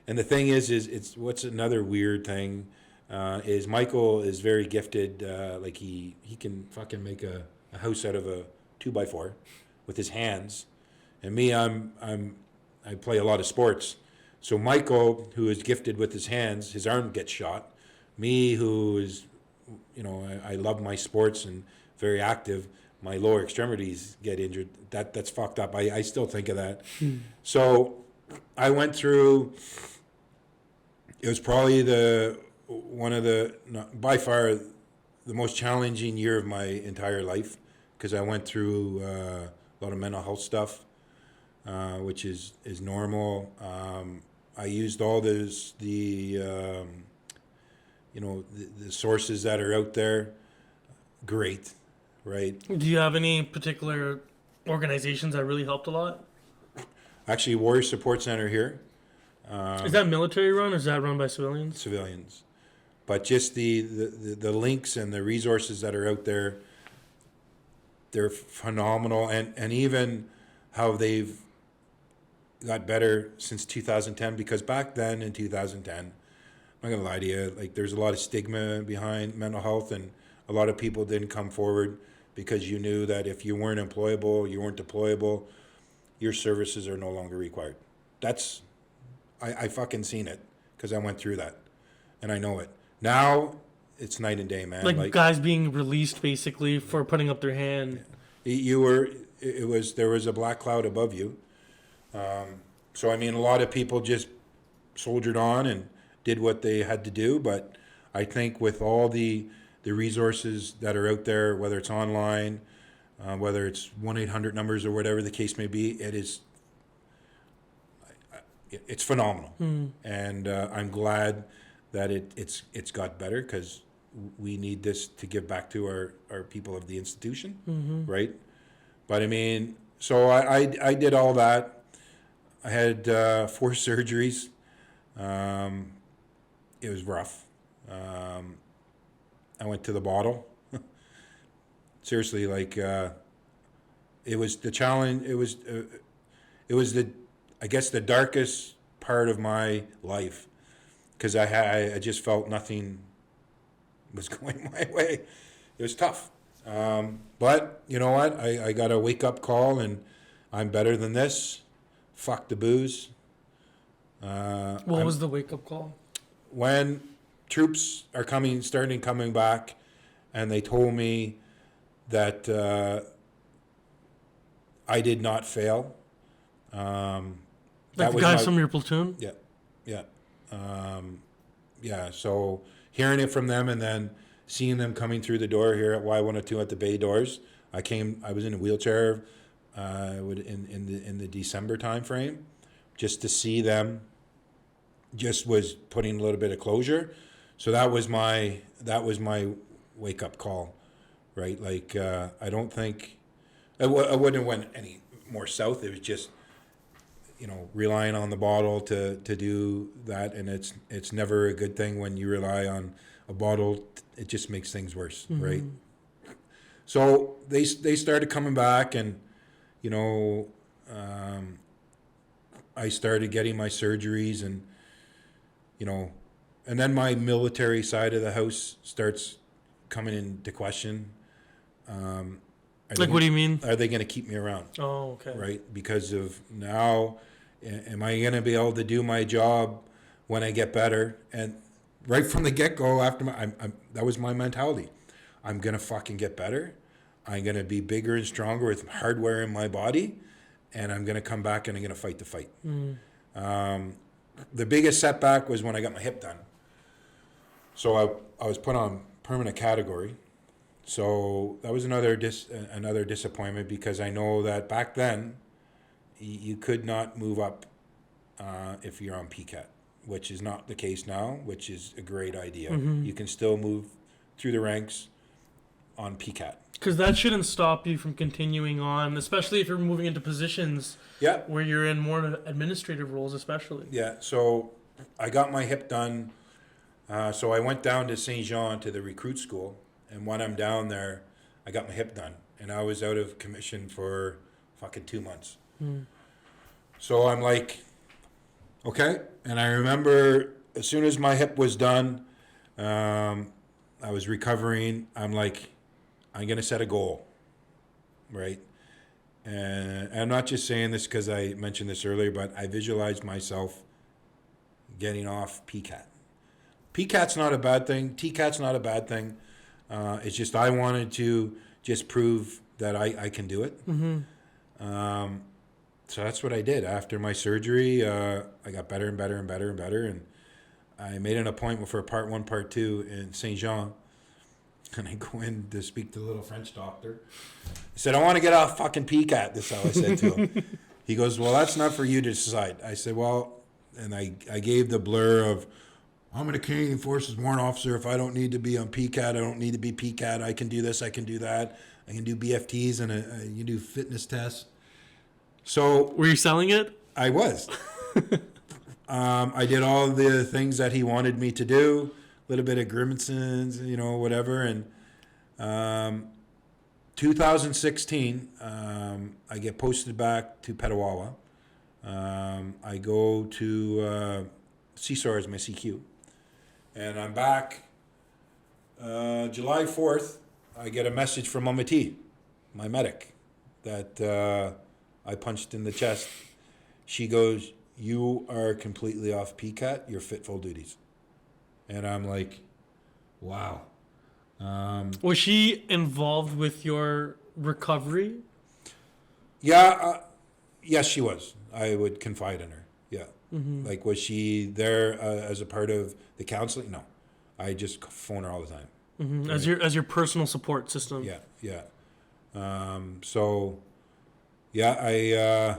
And the thing is it's what's another weird thing is Michael is very gifted. Like he can fucking make a house out of a 2x4 with his hands. And me, I play a lot of sports. So Michael, who is gifted with his hands, his arm gets shot. Me, who is, you know, I love my sports and very active, my lower extremities get injured. That's fucked up. I still think of that. So I went through, it was probably by far the most challenging year of my entire life, because I went through a lot of mental health stuff, which is normal. I used all the sources that are out there. Great, right? Do you have any particular organizations that really helped a lot? Actually, Warrior Support Center here. Is that military run or is that run by civilians? Civilians. But just the links and the resources that are out there, they're phenomenal. And even how they've got better since 2010, because back then in 2010, I'm not gonna lie to you, like there's a lot of stigma behind mental health, and a lot of people didn't come forward because you knew that if you weren't employable, you weren't deployable, your services are no longer required. I fucking seen it because I went through that and I know it. Now it's night and day, man. Like guys being released basically for putting up their hand. There was a black cloud above you. So I mean, a lot of people just soldiered on and did what they had to do. But I think with all the resources that are out there, whether it's online, whether it's 1-800 numbers or whatever the case may be, it's phenomenal. And I'm glad that it's got better, because we need this to give back to our people of the institution, right? But I mean, so I did all that. I had 4 surgeries. It was rough. I went to the bottle. Seriously, like it was the challenge. It was I guess the darkest part of my life, because I just felt nothing was going my way. It was tough. But you know what? I got a wake up call, and I'm better than this. fuck the booze. What was the wake-up call? When troops are coming back, and they told me that I did not fail. Like the guys from your platoon? Yeah, yeah, yeah. So hearing it from them, and then seeing them coming through the door here at Y102 at the bay doors. I was in a wheelchair, in the December time frame, just to see them. Just was putting a little bit of closure. So that was my wake up call, right? Like I don't think I wouldn't have went any more south. It was just, relying on the bottle to do that, and it's never a good thing when you rely on a bottle. It just makes things worse, right? So they started coming back, and I started getting my surgeries, and and then my military side of the house starts coming into question. What do you mean? Are they going to keep me around? Oh, okay. Right, because of now, am I going to be able to do my job when I get better? And right from the get-go, after that was my mentality. I'm going to fucking get better. I'm going to be bigger and stronger with hardware in my body, and I'm going to come back and I'm going to fight the fight. The biggest setback was when I got my hip done. So I was put on permanent category. So that was another disappointment, because I know that back then you could not move up if you're on PCAT, which is not the case now, which is a great idea. You can still move through the ranks on PCAT. Because that shouldn't stop you from continuing on, especially if you're moving into positions where you're in more administrative roles, especially. Yeah, so I got my hip done. So I went down to Saint Jean to the recruit school. And when I'm down there, I got my hip done. And I was out of commission for fucking 2 months. So I'm like, okay. And I remember as soon as my hip was done, I was recovering. I'm like, I'm going to set a goal, right? And I'm not just saying this because I mentioned this earlier, but I visualized myself getting off PCAT. PCAT's not a bad thing. TCAT's not a bad thing. It's just I wanted to just prove that I can do it. So that's what I did. After my surgery, I got better and better and better and better. And I made an appointment for part 1, part 2 in Saint Jean. And I go in to speak to the little French doctor. He said, I want to get off fucking PCAT. That's how I said to him. He goes, well, that's not for you to decide. I said, well, and I gave the blur of, I'm a Canadian Forces warrant officer. If I don't need to be on PCAT, I don't need to be PCAT. I can do this, I can do that. I can do BFTs, and you do fitness tests. So were you selling it? I was. I did all the things that he wanted me to do. A little bit of grimacings, whatever. And 2016, I get posted back to Petawawa. I go to CSAR as my CQ. And I'm back July 4th. I get a message from Mama T, my medic, that I punched in the chest. She goes, you are completely off PCAT. You're fit full duties. And I'm like, wow. Was she involved with your recovery? Yeah. Yes, she was. I would confide in her. Yeah. Like, was she there as a part of the counseling? No. I just phone her all the time. Right? As your personal support system. Yeah. So, yeah,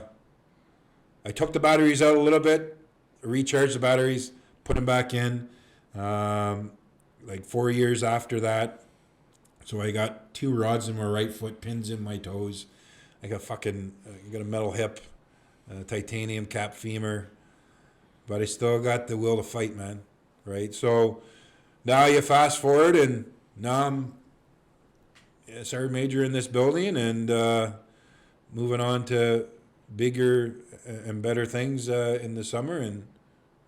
I took the batteries out a little bit, recharged the batteries, put them back in. Like 4 years after that. So I got 2 rods in my right foot, pins in my toes. I got a metal hip, titanium cap femur. But I still got the will to fight, man. Right? So now you fast forward, and now I'm a sergeant major in this building, and moving on to bigger and better things in the summer. And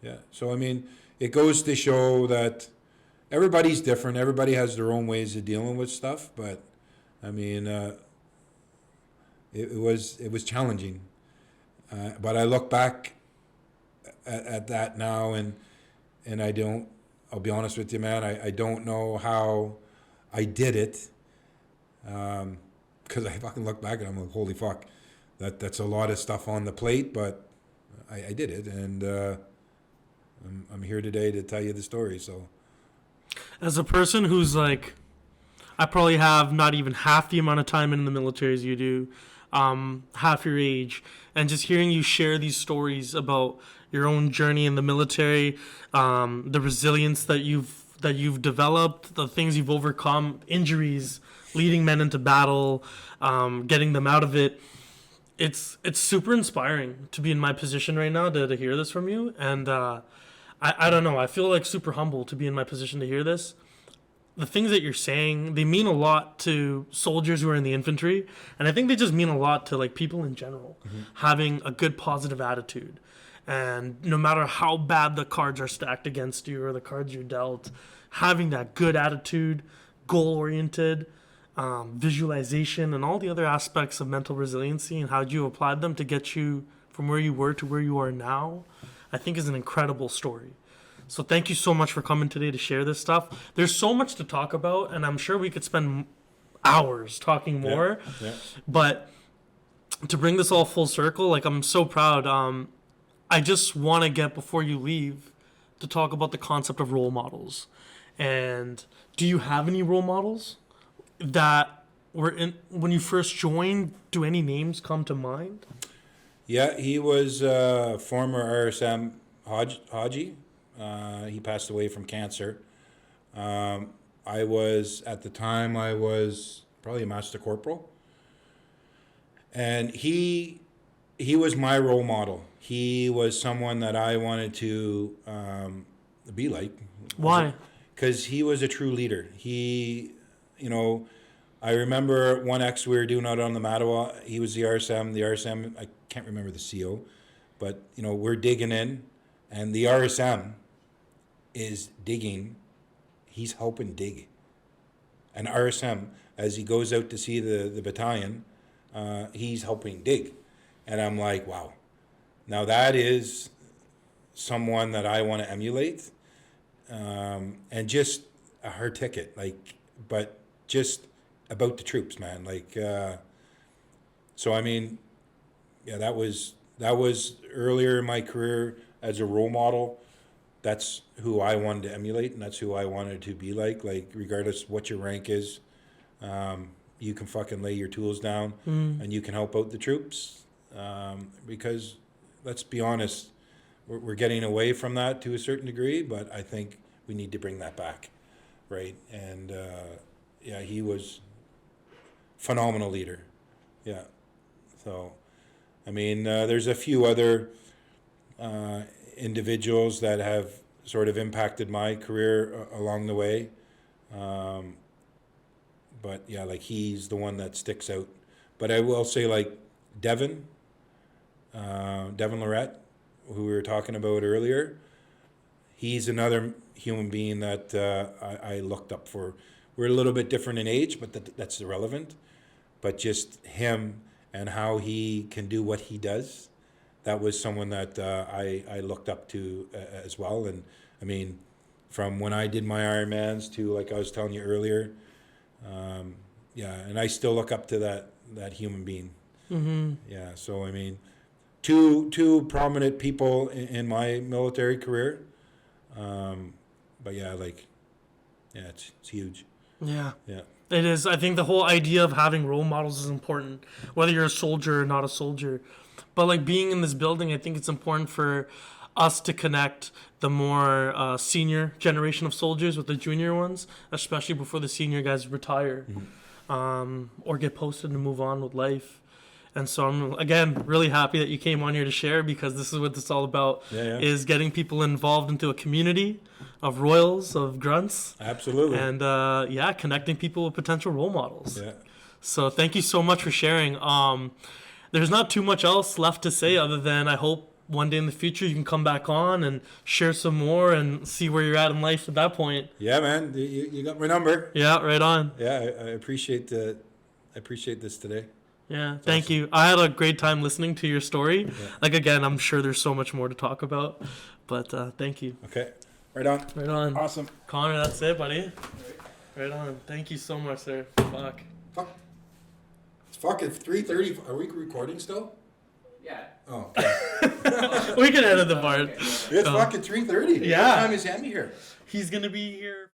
yeah, so I mean, it goes to show that everybody's different. Everybody has their own ways of dealing with stuff. But I mean, it was challenging. But I look back at that now, and I don't. I'll be honest with you, man. I don't know how I did it, because I fucking look back and I'm like, holy fuck, that's a lot of stuff on the plate, but I did it, and I'm here today to tell you the story. So, As a person who's like, I probably have not even half the amount of time in the military as you do, half your age, and just hearing you share these stories about your own journey in the military, the resilience that you've developed, the things you've overcome, injuries, leading men into battle, getting them out of it. It's super inspiring to be in my position right now to hear this from you, and I don't know. I feel like super humble to be in my position to hear this. The things that you're saying, they mean a lot to soldiers who are in the infantry, and I think they just mean a lot to like people in general, having a good positive attitude. And no matter how bad the cards are stacked against you or the cards you're dealt, having that good attitude, goal-oriented, visualization, and all the other aspects of mental resiliency and how you applied them to get you from where you were to where you are now, I think is an incredible story. So thank you so much for coming today to share this stuff. There's so much to talk about, and I'm sure we could spend hours talking more. Yeah. But to bring this all full circle, like, I'm so proud. I just want to get, before you leave, to talk about the concept of role models. And do you have any role models that were in when you first joined? Do any names come to mind? Yeah, he was former RSM Haji. He passed away from cancer. I was, at the time, I was probably a master corporal. And he was my role model. He was someone that I wanted to be like. Why? Because he was a true leader. I remember one X we were doing out on the Mattawa. He was the RSM, I can't remember the CO, but, we're digging in, and the RSM is digging. He's helping dig. And RSM, as he goes out to see the battalion, he's helping dig. And I'm like, wow. Now that is someone that I want to emulate. And just a hard ticket, but just about the troops, man. So I mean, yeah, that was earlier in my career as a role model. That's who I wanted to emulate, and that's who I wanted to be like. Regardless what your rank is, you can fucking lay your tools down, and you can help out the troops. Because let's be honest, we're getting away from that to a certain degree, but I think we need to bring that back, right? And yeah, he was phenomenal leader. Yeah. So, I mean, there's a few other individuals that have sort of impacted my career along the way. But yeah, he's the one that sticks out. But I will say, Devin Lorette, who we were talking about earlier, he's another human being that I looked up for. We're a little bit different in age, but that's irrelevant. But just him and how he can do what he does, that was someone that I looked up to as well. And I mean, from when I did my Ironmans to, like I was telling you earlier, yeah, and I still look up to that human being. Mm-hmm. Yeah, so I mean, two prominent people in my military career. But yeah, it's huge. Yeah. Yeah. It is. I think the whole idea of having role models is important, whether you're a soldier or not a soldier. But being in this building, I think it's important for us to connect the more senior generation of soldiers with the junior ones, especially before the senior guys retire, or get posted and move on with life. And so I'm, again, really happy that you came on here to share, because this is what it's all about, is getting people involved into a community of royals, of grunts. Absolutely. And, connecting people with potential role models. Yeah. So thank you so much for sharing. There's not too much else left to say other than I hope one day in the future you can come back on and share some more and see where you're at in life at that point. Yeah, man. You got my number. Yeah, right on. Yeah, I appreciate this today. Yeah, thank you. I had a great time listening to your story. Yeah. Like, again, I'm sure there's so much more to talk about, but thank you. Okay. Right on. Right on. Awesome. Connor, that's it, buddy. Right on. Thank you so much, sir. Fuck. It's fucking 3:30. Are we recording still? Yeah. Oh, okay. We can edit the part. Okay. It's fucking 3:30. Yeah. What time is Hammy here? He's going to be here.